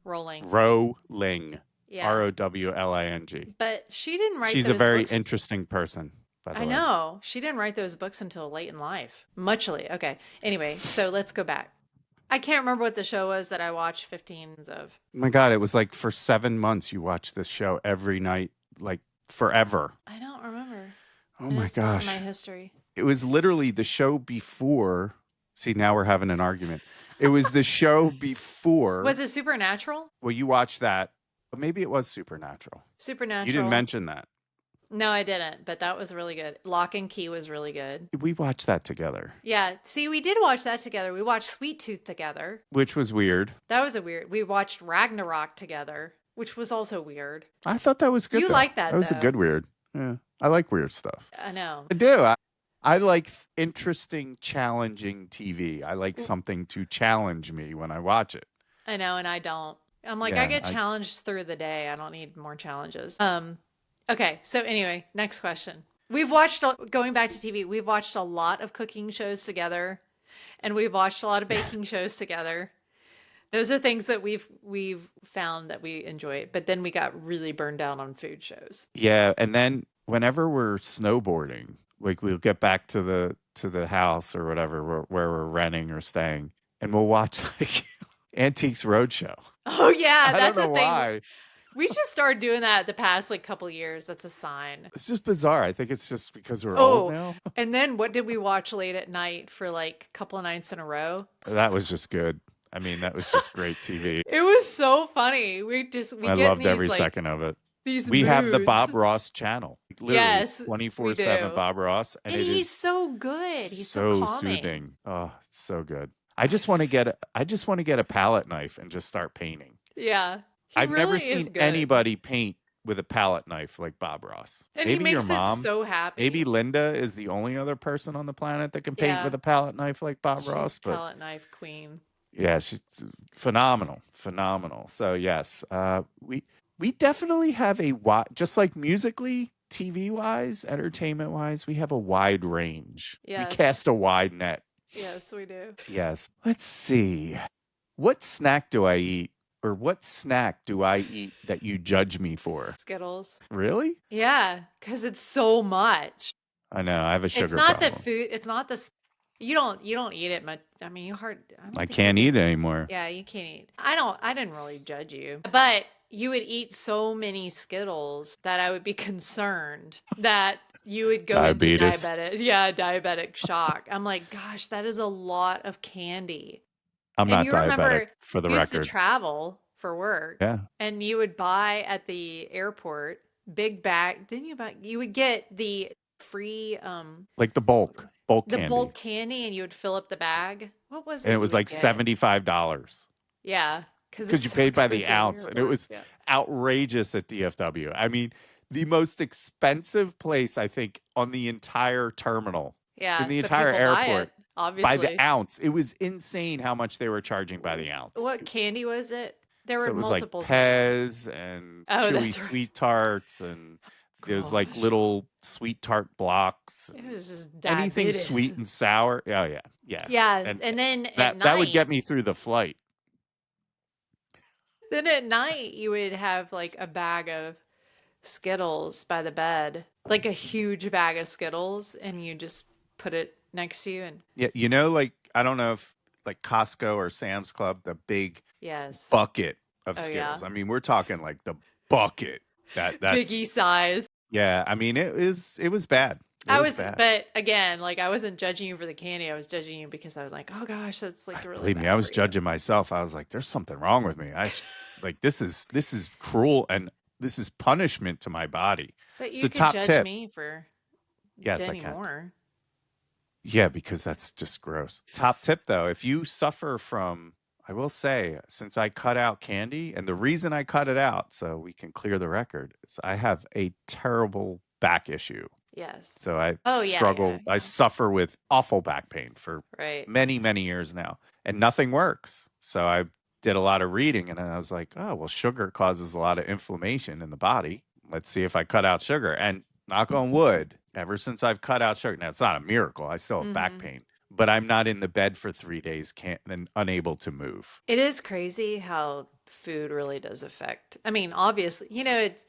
Rolling. Rowling. Yeah. Rowling. But she didn't write She's a those very books. interesting person, by the I way. know. She didn't write those books until late in life. Much late. Okay. Anyway, so let's go back. I can't remember what the show was that I watched 15s of. My God, it was like for 7 months you watched this show every night, like forever. I don't remember. Oh And my it's not in my gosh. history. It was literally the show before. See, now we're having an argument. It was the show before. Was it Supernatural? Well, you watched that, but maybe it was Supernatural. You didn't Supernatural. mention that. No, I didn't, but that was really good. Lock and Key was really good. We watched that together, Yeah, see, we did watch that together. We watched Sweet Tooth together. which was weird. That was a weird. We watched Ragnarok together, which was also weird. I thought that was good. You though. like that, That was a though. good weird. Yeah, I like weird stuff. I know. I do. I like interesting, challenging TV. I like something to challenge me when I watch it. I know, and I don't. I'm like, I Yeah, get challenged through the day. I don't need more challenges. Okay, so anyway, next question. Going back to TV, we've watched a lot of cooking shows together, and we've watched a lot of baking shows together. Those are things that we've found that we enjoy, but then we got really burned down on food shows. Yeah, and then whenever we're snowboarding, like we'll get back to the house or whatever where we're renting or staying, and we'll watch like Antiques Roadshow. Oh yeah, I don't that's a know thing. why. We just started doing that the past like couple years. That's a sign. It's just bizarre. I think it's just because we're old Oh, now. and then what did we watch late at night for like a couple of nights in a row? That was just good. I mean, that was just great TV. It was so funny. We I get in loved these every like second of it. these We have the moods. Bob Ross channel. Literally, it's Yes, we 24/7 do. Bob Ross, and And it he's is so good. He's so so calming. soothing. Oh, it's so good. I just want to get a palette knife and just start painting. Yeah. He I've never really is seen good. anybody paint with a palette knife like Bob Ross. And he Maybe your makes it mom. so Maybe happy. Linda is the only other person on the planet that can paint Yeah. with a palette knife like Bob She's Ross, but palette knife queen. yeah, she's phenomenal, phenomenal. So yes, we definitely have just like musically, TV wise, entertainment wise, we have a wide range. We Yes. cast a wide net. Yes, we do. Yes. Let's see. What snack do I eat, or what snack do I eat that you judge me for? Skittles. Really? Yeah, because it's so much. I know I have a It's sugar not the problem. food. It's not the. You don't eat it much. I mean, you hard. I I don't think you can't ever. eat it anymore. Yeah, you can't eat. I don't. I didn't really judge you, but you would eat so many Skittles that I would be concerned that you would go into Diabetes. diabetic shock. I'm like, gosh, that is a lot of candy. I'm And not you diabetic, remember for the you used to record. travel for work, Yeah. and you would buy at the airport big bag. Didn't you buy? You would get the free Like bulk the bulk candy. candy, and you would fill up the bag. What was And it it you was would like get? $75 Yeah, because it's because you so paid by the expensive at ounce. And it airports. was Yeah. outrageous at DFW. I mean, the most expensive place, I think, on the entire terminal, in Yeah, the but entire people buy airport, it, by the obviously. ounce. It was insane how much they were charging by the ounce. What candy was it? There So were it was like multiple candies. Pez and Oh, chewy that's right. sweet tarts, and there's like Gosh, little sweet tart blocks it and was just anything diabetes. sweet and sour. Oh yeah, yeah. Yeah, And and then at that would night, get me through the flight. you would have like a bag of Skittles by the bed, like a huge bag of Skittles, and you just put it next to you. And Yeah, like I don't know if like Costco or Sam's Club, the big yes, bucket of oh Skittles. yeah, I mean, we're talking like the bucket. That's biggie size. yeah. I mean, it was bad. It I was was, bad. but again, like I wasn't judging you for the candy. I was judging you because I was like, oh gosh, that's like really Believe me, I bad was for you. judging myself. I was like, "There's something wrong with me." Like this is cruel, and this is punishment to my body. But So you could top judge tip. me for Yes, I any can. more. Yeah, because that's just gross. Top tip though, if you suffer from, I will say, since I cut out candy, and the reason I cut it out, so we can clear the record, is I have a terrible back issue. Yes. So Oh yeah, yeah, I yeah. suffer with awful back pain for Right. many, many years now, and nothing works. So I did a lot of reading, and I was like, oh, well, sugar causes a lot of inflammation in the body. Let's see if I cut out sugar. And knock on wood, ever since I've cut out sugar, now it's not a miracle. I still have back Mm-hmm. pain, but I'm not in the bed for 3 days, can't and unable to move. It is crazy how food really does affect. I mean, obviously, it's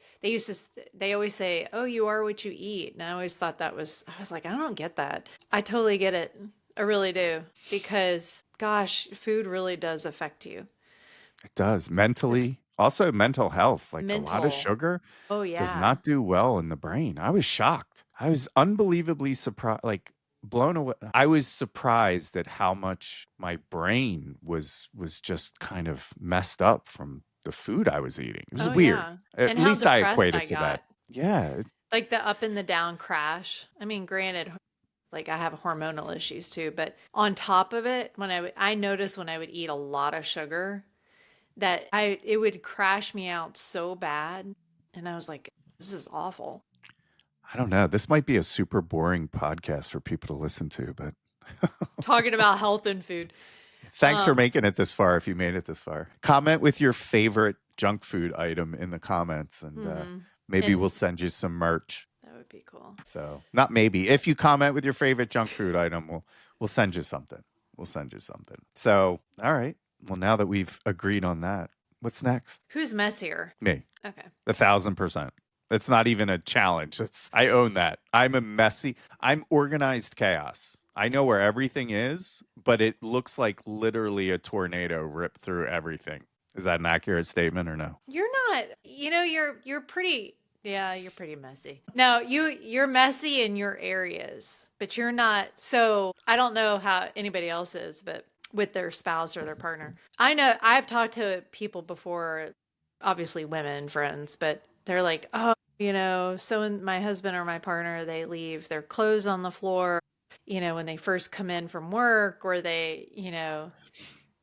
they always say, "Oh, you are what you eat." And I always thought I was like, I don't get that. I totally get it. I really do because gosh, food really does affect you. It does This mentally, also mental health. Like a lot of mental. sugar Oh does yeah. not do well in the brain. I was shocked. I was unbelievably surprised, like blown away. I was surprised at how much my brain was just kind of messed up from the food I was eating. It was Oh weird. yeah. At And how least I depressed equate I it to that. got. Yeah, Like the up and the down crash. I mean, granted, like I have hormonal issues too, but on top of it, I noticed when I would eat a lot of sugar that it would crash me out so bad, and I was like, this is awful. I don't know. This might be a super boring podcast for people to listen to, but Talking about health and food. thanks for Um, making it this far if you made it this far. Comment with your favorite junk food item in the comments, and mhm. maybe we'll And send you some merch. that would be cool. So, not maybe. If you comment with your favorite junk food item, we'll send you something. We'll send you something. So, all right. Well, now that we've agreed on that, what's next? Who's messier? Me. Okay. 1,000%. It's not even a challenge. I own that. I'm organized chaos. I know where everything is, but it looks like literally a tornado ripped through everything. Is that an accurate statement or no? You're not, you're pretty, yeah, you're pretty messy. No, you're messy in your areas, but you're not. So I don't know how anybody else is, but with their spouse or their partner. I know I've talked to people before, obviously women friends, but they're like, oh, so when my husband or my partner, they leave their clothes on the floor, when they first come in from work, or the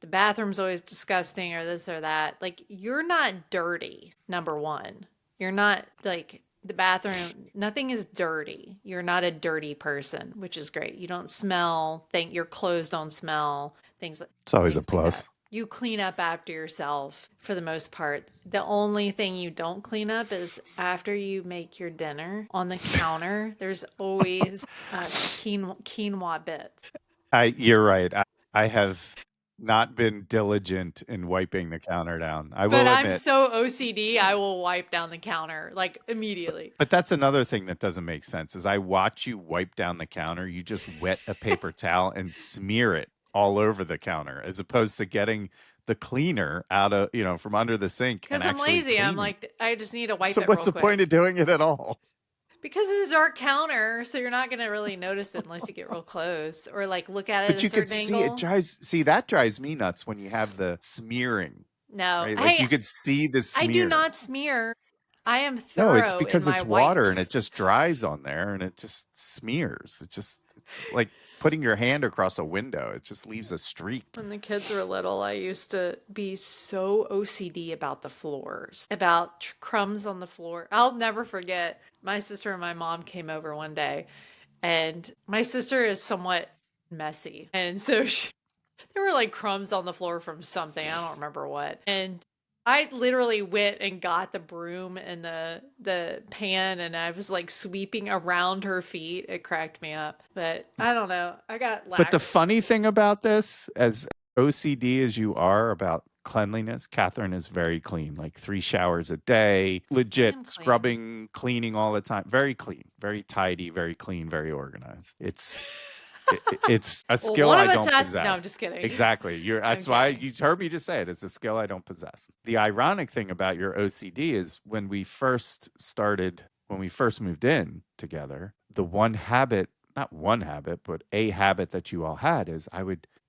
bathroom's always disgusting or this or that. Like, you're not dirty, number one. You're not like the bathroom, nothing is dirty. You're not a dirty person, which is great. You don't smell, your clothes don't smell, It's always a things like that. plus. You clean up after yourself for the most part. The only thing you don't clean up is after you make your dinner on the counter. There's always quinoa bits. You're right. I have not been diligent in wiping the counter down. I But will I'm admit. so OCD, I will wipe down the counter like immediately. But that's another thing that doesn't make sense is I watch you wipe down the counter. You just wet a paper towel and smear it all over the counter as opposed to getting the cleaner out of, from under the sink and Because I'm actually lazy. I'm cleaning. like, I just need to wipe So it what's real the point quick. of doing it at all? Because it's a dark counter, so you're not going to really notice it unless you get real close or like look at it at But a you could certain see angle. that drives me nuts when you have the smearing, No. right? Like Hey, you could see the I do smear. not smear. I am No, it's thorough in because my it's water and wipes. it just dries on there and it just smears. It's like putting your hand across a window. It just leaves a streak. When the kids were little, I used to be so OCD about the floors, about crumbs on the floor. I'll never forget. My sister and my mom came over one day, and my sister is somewhat messy. And so there were like crumbs on the floor from something. I don't remember what. And I literally went and got the broom and the pan, and I was like sweeping around her feet. It cracked me up. But I don't know. I got But the lax. funny thing about this, as OCD as you are about cleanliness, Kathryn is very clean, like 3 showers a day, I legit am clean. scrubbing, cleaning all the time. Very clean, very tidy, very clean, very organized. It's a Well, skill one I of us don't has. No, I'm possess. just kidding. Exactly. I'm That's why kidding. you heard me just say it. It's a skill I don't possess. The ironic thing about your OCD is when we first moved in together, the one habit, not one habit, but a habit that you all had is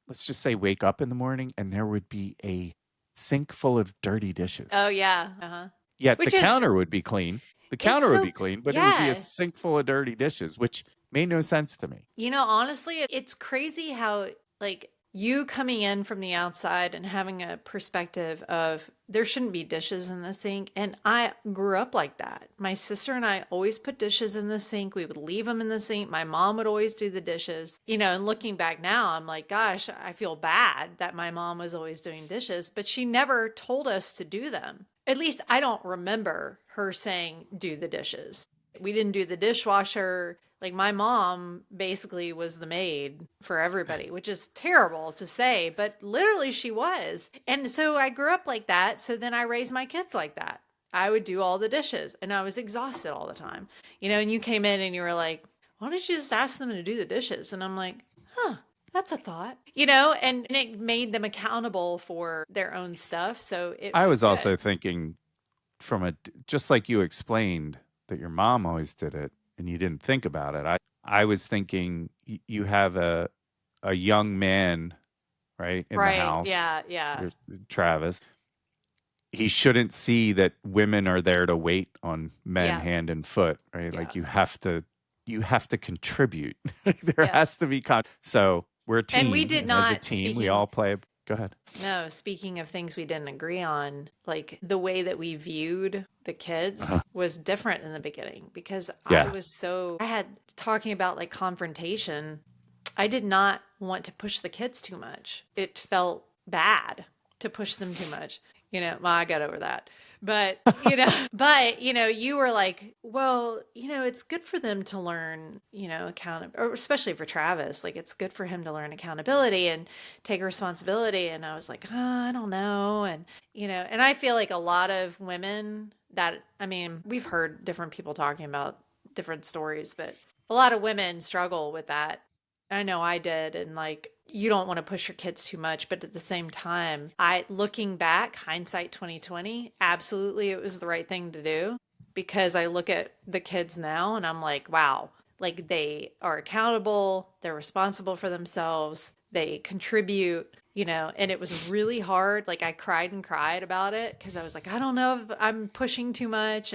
let's just say, wake up in the morning and there would be a sink full of dirty Oh dishes. yeah. Uh-huh. Yet the Which is counter would be clean. The it's counter would so be clean, but it would be a yeah. sink full of dirty dishes, which made no sense to me. Honestly, it's crazy how, like, you coming in from the outside and having a perspective of there shouldn't be dishes in the sink. And I grew up like that. My sister and I always put dishes in the sink. We would leave them in the sink. My mom would always do the dishes. And looking back now, I'm like, gosh, I feel bad that my mom was always doing dishes, but she never told us to do them. At least I don't remember her saying, do the dishes. We didn't do the dishwasher. Like, my mom basically was the maid for everybody, which is terrible to say, but literally she was. And so I grew up like that. So then I raised my kids like that. I would do all the dishes and I was exhausted all the time. And you came in and you were like, why don't you just ask them to do the dishes? And I'm like, huh, that's a thought, and it made them accountable for their own stuff. So it I was was good. also thinking just like you explained that your mom always did it and you didn't think about it. I was thinking you have a young man, right, in the Right. house, Yeah. Yeah. your Travis. He shouldn't see that women are there to wait on men Yeah. hand and foot, right? Yeah. Like you have to contribute. There has to Yes. be so we're a And we team, did and as a not, team, we speaking, all play. Go ahead. no, speaking of things we didn't agree on, like the way that we viewed the Uh-huh. kids was different in the beginning because Yeah. I had talking about like confrontation. I did not want to push the kids too much. It felt bad to push them too much. Well, I got over that. But, you were like, well, it's good for them to learn, or especially for Travis, like it's good for him to learn accountability and take responsibility. And I was like, I don't know. And I feel like a lot of women that, I mean, we've heard different people talking about different stories, but a lot of women struggle with that. I know I did. And like, you don't want to push your kids too much, but at the same time, looking back, hindsight 2020, absolutely it was the right thing to do, because I look at the kids now and I'm like, wow, like they are accountable, they're responsible for themselves, they contribute, and it was really hard. Like I cried and cried about it because I was like, I don't know if I'm pushing too much.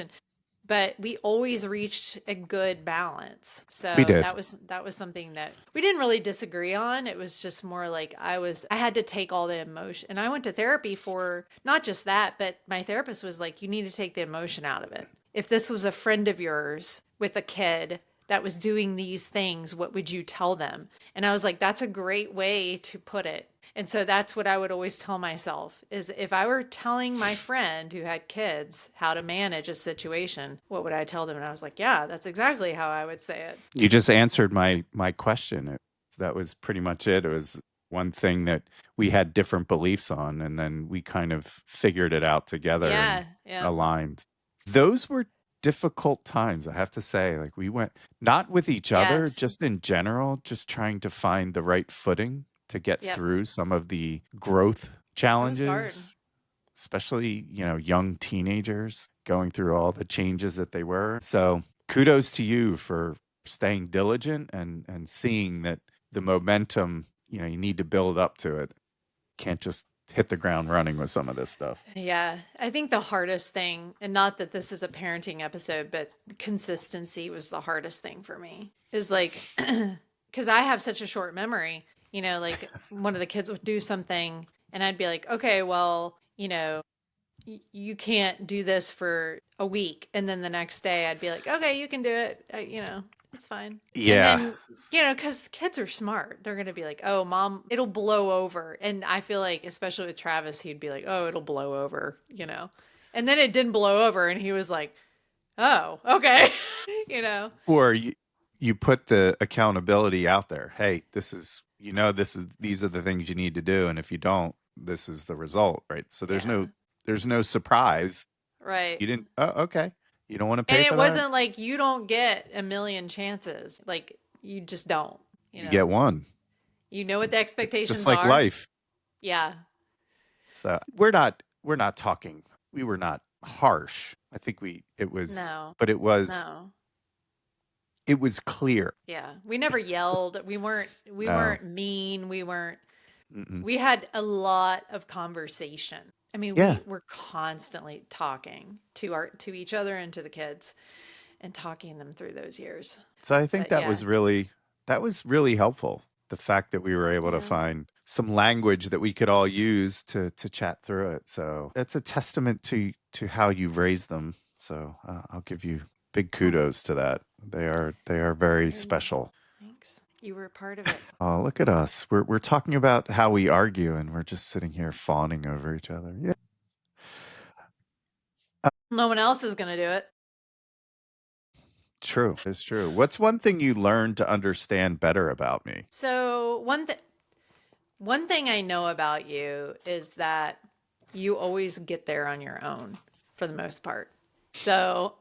But we always reached a good balance. We So did. that was something that we didn't really disagree on. It was just more like I had to take all the emotion, and I went to therapy for not just that, but my therapist was like, you need to take the emotion out of it. If this was a friend of yours with a kid that was doing these things, what would you tell them? And I was like, that's a great way to put it. And so that's what I would always tell myself, is if I were telling my friend who had kids how to manage a situation, what would I tell them? And I was like, yeah, that's exactly how I would say it. You just answered my question. That was pretty much it. It was one thing that we had different beliefs on, and then we kind of figured it out together and Yeah, yeah. aligned. Those were difficult times, I have to say. Like we went not with each other, Yes. just in general, just trying to find the right footing to get Yep. through some of the growth It was hard. challenges, especially, young teenagers going through all the changes that they were. So kudos to you for staying diligent and seeing that the momentum, you need to build up to it. Can't just hit the ground running with some of this stuff. Yeah, I think the hardest thing, and not that this is a parenting episode, but consistency was the hardest thing for me. Is like, because I have such a short memory, like one of the kids would do something, and I'd be like, okay, well, you can't do this for a week. And then the next day I'd be like, okay, you can do it. It's fine. And Yeah. then, because kids are smart, they're going to be like, oh, mom, it'll blow over. And I feel like, especially with Travis, he'd be like, oh, it'll blow over. And then it didn't blow over. And he was like, oh, okay. you know? Or you put the accountability out there. Hey, these are the things you need to do, and if you don't, this is the result, right? So Yeah. there's no surprise. Right. You didn't. Oh, okay. You don't want to And pay it for that? wasn't like you don't get a million chances. Like, you just don't, you You get know? one. You know what the It's just expectations like are. life. Yeah. So we're not talking. We were not harsh. I think it was, No. but No. it was clear. Yeah. We never yelled. We No. weren't mean. Mm-mm. We had a lot of conversation. I mean, Yeah. we were constantly talking to each other and to the kids, and talking them through those years. So I think But yeah. that was really helpful. The fact that we were able to Yeah. find some language that we could all use to chat through it. So that's a testament to how you've raised them. So I'll give you big Oh, kudos to that. They are very and special. thanks. You were a part of it. Oh, look at us. We're talking about how we argue, and we're just sitting here fawning over each other. Yeah. No one else is going to do it. True. It's true. What's one thing you learned to understand better about me? So, one thing I know about you is that you always get there on your own for the most part. So,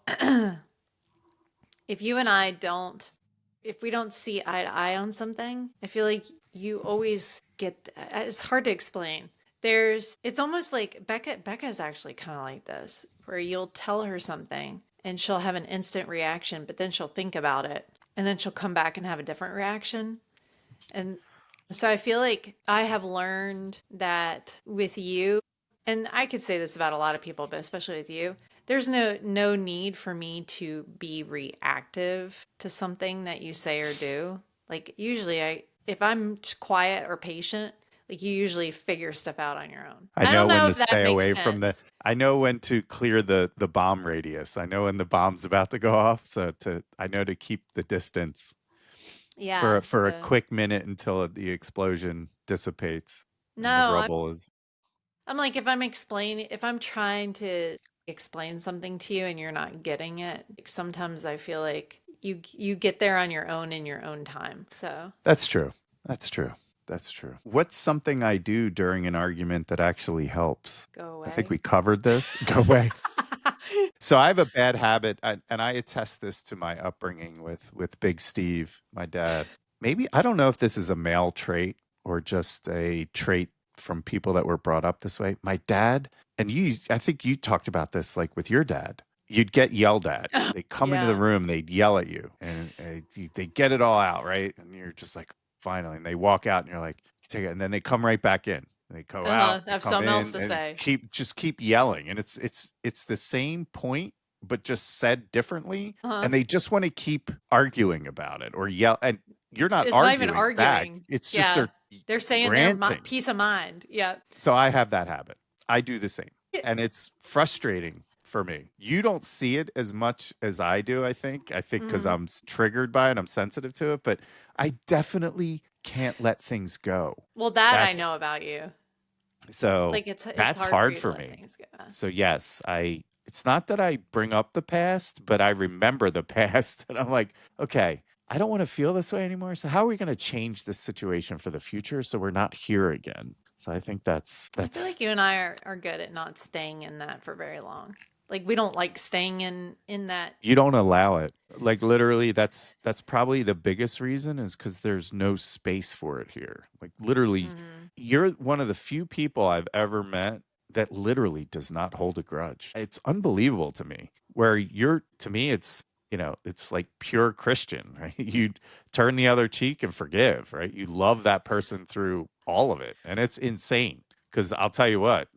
if you and I don't, if we don't see eye to eye on something, I feel like you always get, it's hard to explain. It's almost like Becca's actually kind of like this, where you'll tell her something and she'll have an instant reaction, but then she'll think about it and then she'll come back and have a different reaction. And so I feel like I have learned that with you, and I could say this about a lot of people, but especially with you, there's no need for me to be reactive to something that you say or do. Like usually if I'm quiet or patient, like you usually figure stuff out on your own. I I know don't when know to if that stay makes away from sense. I know when to clear the bomb radius. I know when the bomb's about to go off, so I know to keep the distance Yeah, for a so quick minute until the explosion dissipates and the no, rubble is I'm like if I'm trying to explain something to you and you're not getting it. Like, sometimes I feel like you get there on your own in your own time. So That's true. That's true. That's true. What's something I do during an argument that actually helps? go I think away. we covered this. Go away. So I have a bad habit, and I attest this to my upbringing with Big Steve, my dad. Maybe I don't know if this is a male trait or just a trait from people that were brought up this way. My dad, and I think you talked about this like with your dad. You'd get yelled at. They come into the Yeah. room, they'd yell at you, and they get it all out, right? And you're just like, finally, and they walk out, and you're like, take it, and then they come right back in. They go out, I they have come something else in, to and say. keep yelling, and it's the same point, but just said differently, Uh-huh. and they just want to keep arguing about it or yell, and you're not It's not even arguing back. arguing. It's just Yeah. they're They're saying their ranting. peace of mind. Yeah. So I have that habit. I do the same, and it's frustrating for me. You don't see it as much as I do, I think. I think because Mm. I'm triggered by it, I'm sensitive to it, but I definitely can't let things go. Well, that I That's know about you. so Like it's that's hard for hard you to for let me. things go. So yes, it's not that I bring up the past, but I remember the past and I'm like, okay, I don't want to feel this way anymore. So how are we going to change this situation for the future so we're not here again? So I think I feel like you and I are good at not staying in that for very long. Like we don't like staying in that. you don't allow it. Like literally that's probably the biggest reason is cuz there's no space for it here. Like literally Mhm. you're one of the few people I've ever met that literally does not hold a grudge. It's unbelievable to me. Where you're to me it's it's like pure Christian, right? You turn the other cheek and forgive, right? You love that person through all of it. And it's insane cuz I'll tell you what,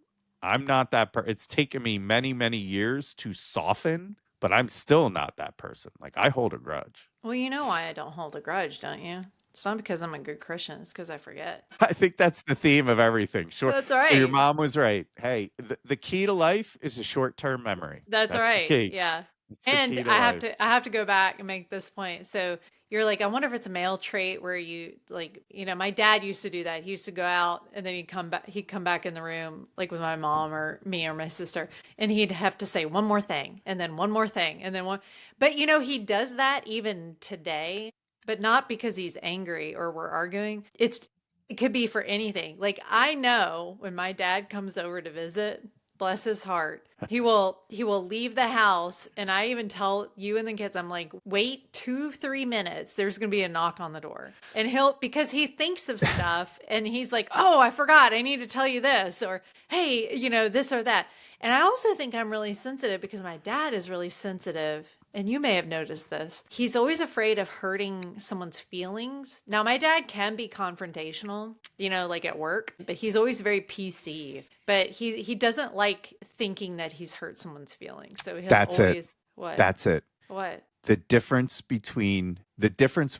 I'm not it's taken me many, many years to soften, but I'm still not that person. Like I hold a grudge. Well, you know why I don't hold a grudge, don't you? It's not because I'm a good Christian. It's because I forget. I think that's the theme of everything. Sure. That's So your right. mom was right. Hey, the key to life is a short-term memory. That's That's the right. key. Yeah. It's the And key to life. I have to go back and make this point. So you're like, I wonder if it's a male trait where you like, my dad used to do that. He used to go out and then he'd come back in the room like with my mom or me or my sister, and he'd have to say one more thing and then one more thing and then one. But he does that even today, but not because he's angry or we're arguing. It could be for anything. Like I know when my dad comes over to visit, bless his heart, he will leave the house, and I even tell you and the kids, I'm like, wait 2-3 minutes, there's gonna be a knock on the door, and he'll, because he thinks of stuff and he's like, oh, I forgot, I need to tell you this, or hey, this or that. And I also think I'm really sensitive because my dad is really sensitive. And you may have noticed this. He's always afraid of hurting someone's feelings. Now, my dad can be confrontational, like at work, but he's always very PC. But he doesn't like thinking that he's hurt someone's feelings. So he'll That's it. always what? That's it. What? The difference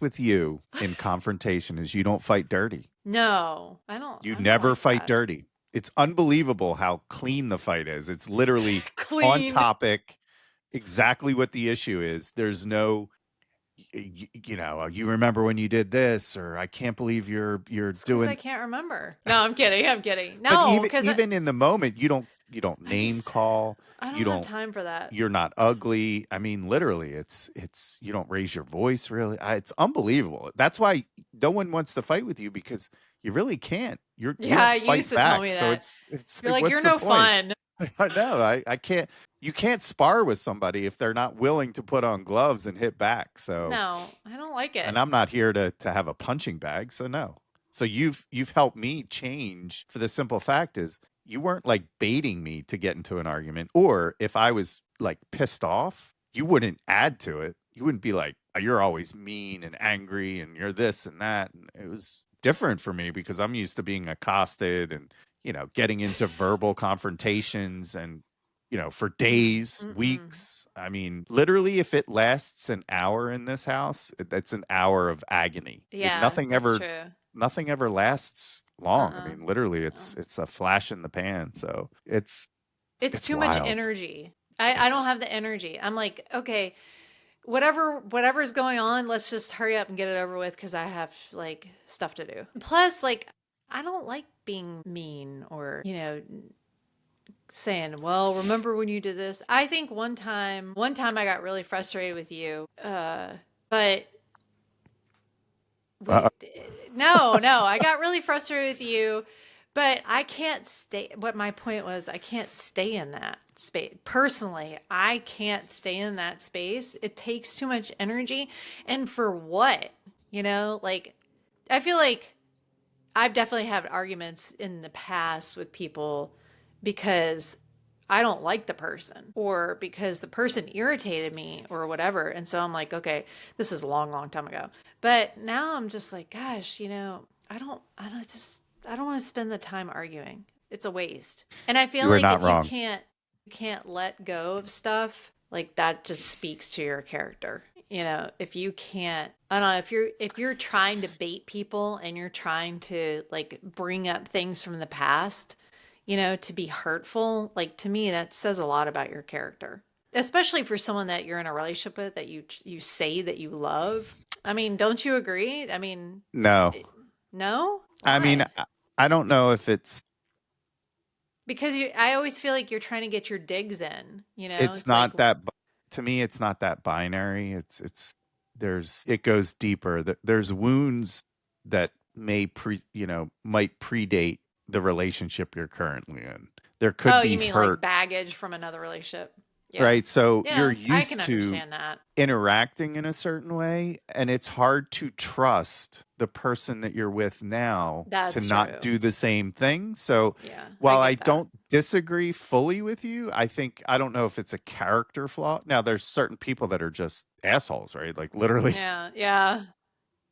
with you in confrontation is you don't fight dirty. No, You I don't never like fight that. dirty. It's unbelievable how clean the fight is. It's literally on Clean. topic, exactly what the issue is. There's no you remember when you did this, or I can't believe you're It's because I doing. can't remember. No, I'm kidding. I'm kidding. But No, because even in the moment, you don't I name just call. I You don't have don't. time for that. You're not ugly. I mean, literally, it's you don't raise your voice. Really, it's unbelievable. That's why no one wants to fight with you because you really can't. You don't Yeah, you used fight to tell back. me So that. it's You're like, like, what's you're the no point? fun. I know. I can't. You can't spar with somebody if they're not willing to put on gloves and hit back. So, No, I don't like and it. I'm not here to have a punching bag. So no. So you've helped me change for the simple fact is you weren't like baiting me to get into an argument. Or if I was like pissed off, you wouldn't add to it. You wouldn't be like, "Oh, you're always mean and angry and you're this and that." And it was different for me because I'm used to being accosted and, getting into verbal confrontations and, for days, Mm-mm. weeks. I mean, literally, if it lasts an hour in this house, that's an hour of agony. Yeah, that's true. Nothing ever lasts long. I Uh-uh. mean, literally, No. it's a flash in the pan. So It's it's too much wild. energy. I don't It's have the energy. I'm like, okay, whatever's going on, let's just hurry up and get it over with because I have like stuff to do. Plus, like, I don't like being mean or, saying, "Well, remember when you did this?" I think one time I got really frustrated with you. But Uh, wait, no, I got really frustrated with you, but I can't stay. What my point was, I can't stay in that space. Personally, I can't stay in that space. It takes too much energy. And for what? Like, I feel like I've definitely had arguments in the past with people because I don't like the person or because the person irritated me or whatever. And so I'm like, okay, this is a long, long time ago. But now I'm just like, gosh, I don't want to spend the time arguing. It's a waste. And I feel you are like not if wrong. you can't let go of stuff, like that just speaks to your character. If you can't, I don't know, if you're trying to bait people and you're trying to like bring up things from the past, to be hurtful, like to me that says a lot about your character. Especially for someone that you're in a relationship with that you say that you love. I mean, don't you agree? I mean, No. no? I mean, Why? I don't know if Because I always feel like you're trying to get your digs in, it's It's like, not that to me it's not that binary. It goes deeper. There's wounds that might predate the relationship you're currently in. There could oh, you be mean hurt, like baggage from another relationship? Yeah. right? So you're Yeah, I can used to understand that. interacting in a certain way, and it's hard to trust the person that you're with now to That's not true. do the same thing. So Yeah, I while I get that. don't disagree fully with you, I don't know if it's a character flaw. Now there's certain people that are just assholes, right? Like literally Yeah, yeah.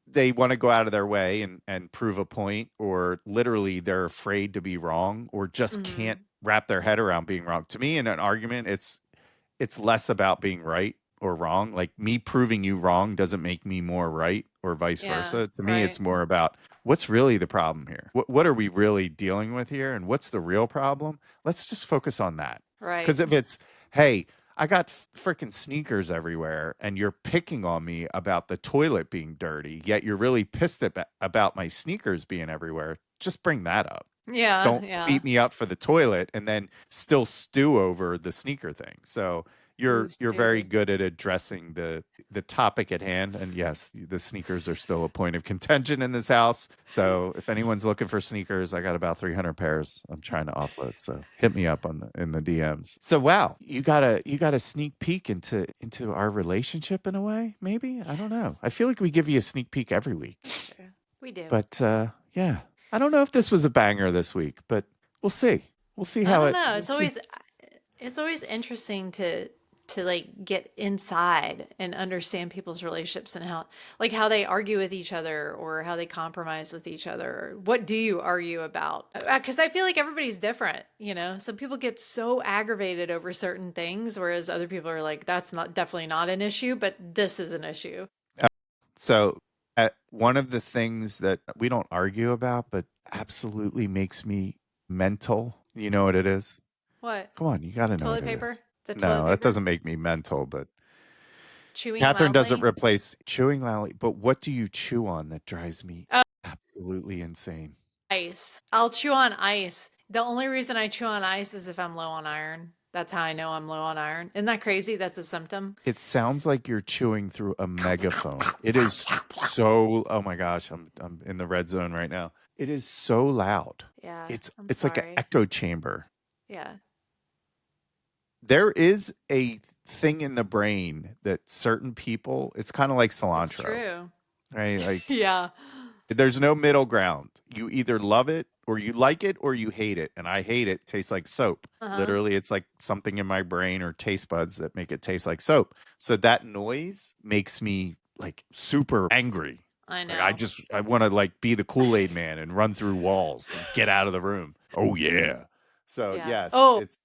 they want to go out of their way and prove a point, or literally they're afraid to be wrong, or just can't Mhm. wrap their head around being wrong. To me, in an argument, it's less about being right or wrong. Like me proving you wrong doesn't make me more right or vice Yeah, versa. To me, it's right. more about what's really the problem here. What are we really dealing with here? And what's the real problem? Let's just focus on that. Right. Because if it's, hey, I got freaking sneakers everywhere and you're picking on me about the toilet being dirty, yet you're really pissed about my sneakers being everywhere, just bring that up. Yeah, Don't yeah. beat me up for the toilet and then still stew over the sneaker thing. So Ooh, you're very stew. good at addressing the topic at hand. And yes, the sneakers are still a point of contention in this house. So if anyone's looking for sneakers, I got about 300 pairs I'm trying to offload. So hit me up in the DMs. So wow, you got a sneak peek into our relationship in a way, maybe? I don't know. Yes, I feel like we give you a sneak peek every week. that's true. We do. But yeah, I don't know if this was a banger this week, but we'll see. We'll see I how don't it. know. We'll see. It's always interesting to like get inside and understand people's relationships and how they argue with each other or how they compromise with each other. What do you argue about? Because I feel like everybody's different. Some people get so aggravated over certain things, whereas other people are like, that's not definitely not an issue, but this is an issue. So, one of the things that we don't argue about, but absolutely makes me mental. You know what it is? What? Come on, you got to know what Toilet it paper? is. The toilet No, that paper? doesn't make me mental. But Chewing Catherine doesn't loudly? replace chewing loudly. But what do you chew on that drives me Oh, absolutely insane? ice. I'll chew on ice. The only reason I chew on ice is if I'm low on iron. That's how I know I'm low on iron. Isn't that crazy? That's a symptom. It sounds like you're chewing through a megaphone. It is so, oh my gosh, I'm in the red zone right now. It is so loud. Yeah, I'm It's like an sorry. echo chamber. Yeah, There is a thing in the brain that certain people, it's kind of like it's cilantro, true. right? Like Yeah. there's no middle ground. You either love it or you like it or you hate it. And I hate it. Tastes like soap. Uh-huh. Literally, it's like something in my brain or taste buds that make it taste like soap. So that noise makes me like super angry. I Like know. I want to like be the Kool-Aid man and run through walls and get out of the room. Oh yeah. So Yeah. yes, Oh, it's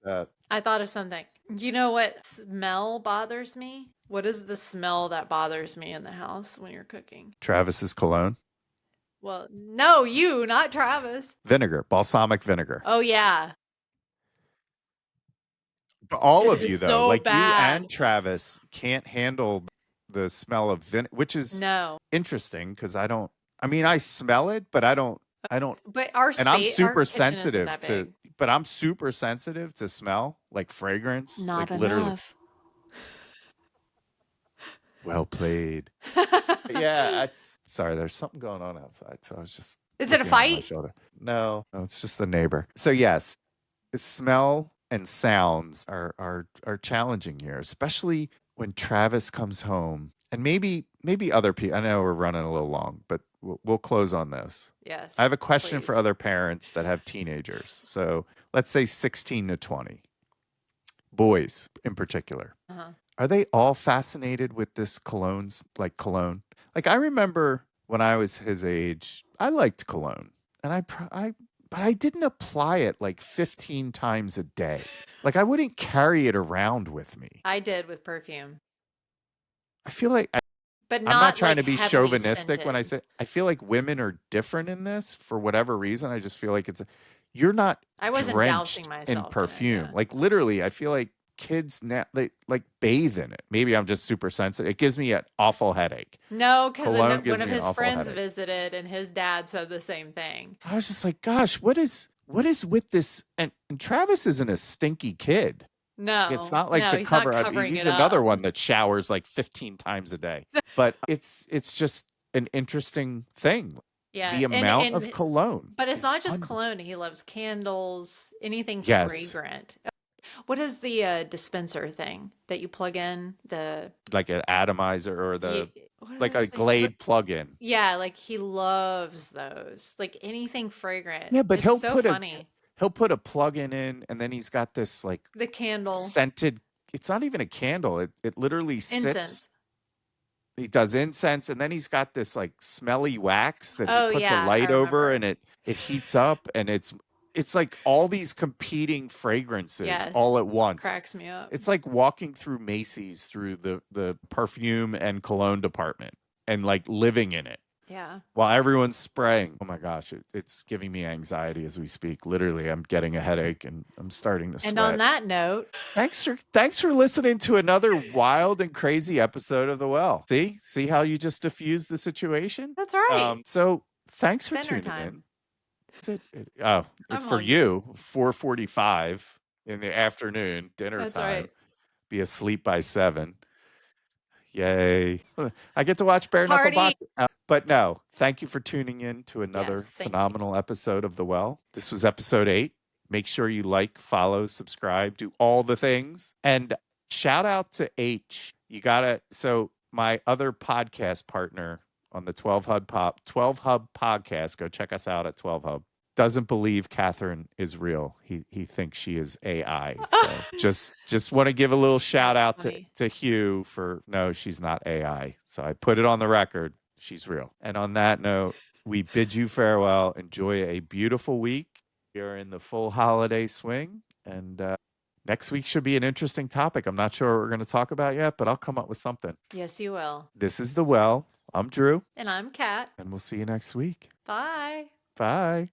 I thought of something. You know what smell bothers me? What is the smell that bothers me in the house when you're cooking? Travis's cologne. Well, no, you, not Travis. Vinegar, balsamic vinegar. Oh, yeah. But all It of you is though, so like you bad. and Travis can't handle the smell of vinegar, which is No. interesting because I don't. I mean, I smell it, but I don't. I don't. But our And I'm space, our super kitchen isn't sensitive that to big. but I'm super sensitive to smell, like fragrance, Not like literally. enough. Well played. Yeah, it's sorry, there's something going on outside, so I was just Is it a looking over my fight? shoulder. No, it's just the neighbor. So yes, the smell and sounds are challenging here, especially when Travis comes home. And maybe other people. I know we're running a little long, but we'll close on this. I Yes, have a question for please. other parents that have teenagers. So let's say 16 to 20, boys in particular. Uh-huh. Are they all fascinated with this colognes, like cologne? Like I remember when I was his age, I liked cologne, and but I didn't apply it like 15 times a day. Like I wouldn't carry it around with me. I did with perfume, I feel like but I'm not not trying like to be heavily chauvinistic when I scented. say I feel like women are different in this for whatever reason. I just feel like you're not I wasn't dousing drenched in myself in it, perfume. yeah. Like literally, I feel like kids now they like bathe in it. Maybe I'm just super sensitive. It gives me an awful headache. No, because Cologne one gives of me an his awful friends headache. visited and his dad said the same thing. I was just like, gosh, what is with this? And Travis isn't a stinky kid. It's No, not like no, to he's not cover. I mean, covering he's it another up. one that showers like 15 times a day. But it's just an interesting thing. Yeah, The amount of and cologne but it's is not just cologne. He loves candles, anything yes, fragrant. What is the dispenser thing that you plug in? The like an atomizer or you, the what are like a those things? Glade plug-in. Yeah, like he loves those. Like anything fragrant. Yeah, but It's so funny. he'll put a plug-in in, and then he's got this like The candle, scented. It's not even a candle. It literally sits. incense. He does incense, and then he's got this like smelly wax that he Oh puts a yeah, I light over, and remember. it heats up, and it's like all these competing fragrances all Yes, at once. cracks me up. It's like walking through Macy's through the perfume and cologne department and like living in it Yeah. while everyone's spraying. Oh my gosh, it's giving me anxiety as we speak. Literally, I'm getting a headache and I'm starting to And on sweat. that note, Thanks for listening to another wild and crazy episode of The Well. See how you just diffused the situation? that's right. So thanks for Dinner tuning time. in. Oh, I'm for hungry. you, 4:45 in the afternoon, dinner That's time. right. Be asleep by 7. Yay. I get to watch bare knuckle Party. boxing. But no, thank you for tuning in to another Yes, thank you. phenomenal episode of The Well. This was episode 8. Make sure you like, follow, subscribe, do all the things. And shout out to H. So my other podcast partner on the 12 Hub podcast, go check us out at 12 Hub. Doesn't believe Kathryn is real. He thinks she is AI. So just want to give a little shout That's out funny. to Hugh for no, she's not AI. So I put it on the record. She's real. And on that note, we bid you farewell. Enjoy a beautiful week. We are in the full holiday swing, and next week should be an interesting topic. I'm not sure what we're going to talk about yet, but I'll come up with something. Yes, you will. This is The Well. I'm Drew, And I'm Kat. and we'll see you next week. Bye. Bye.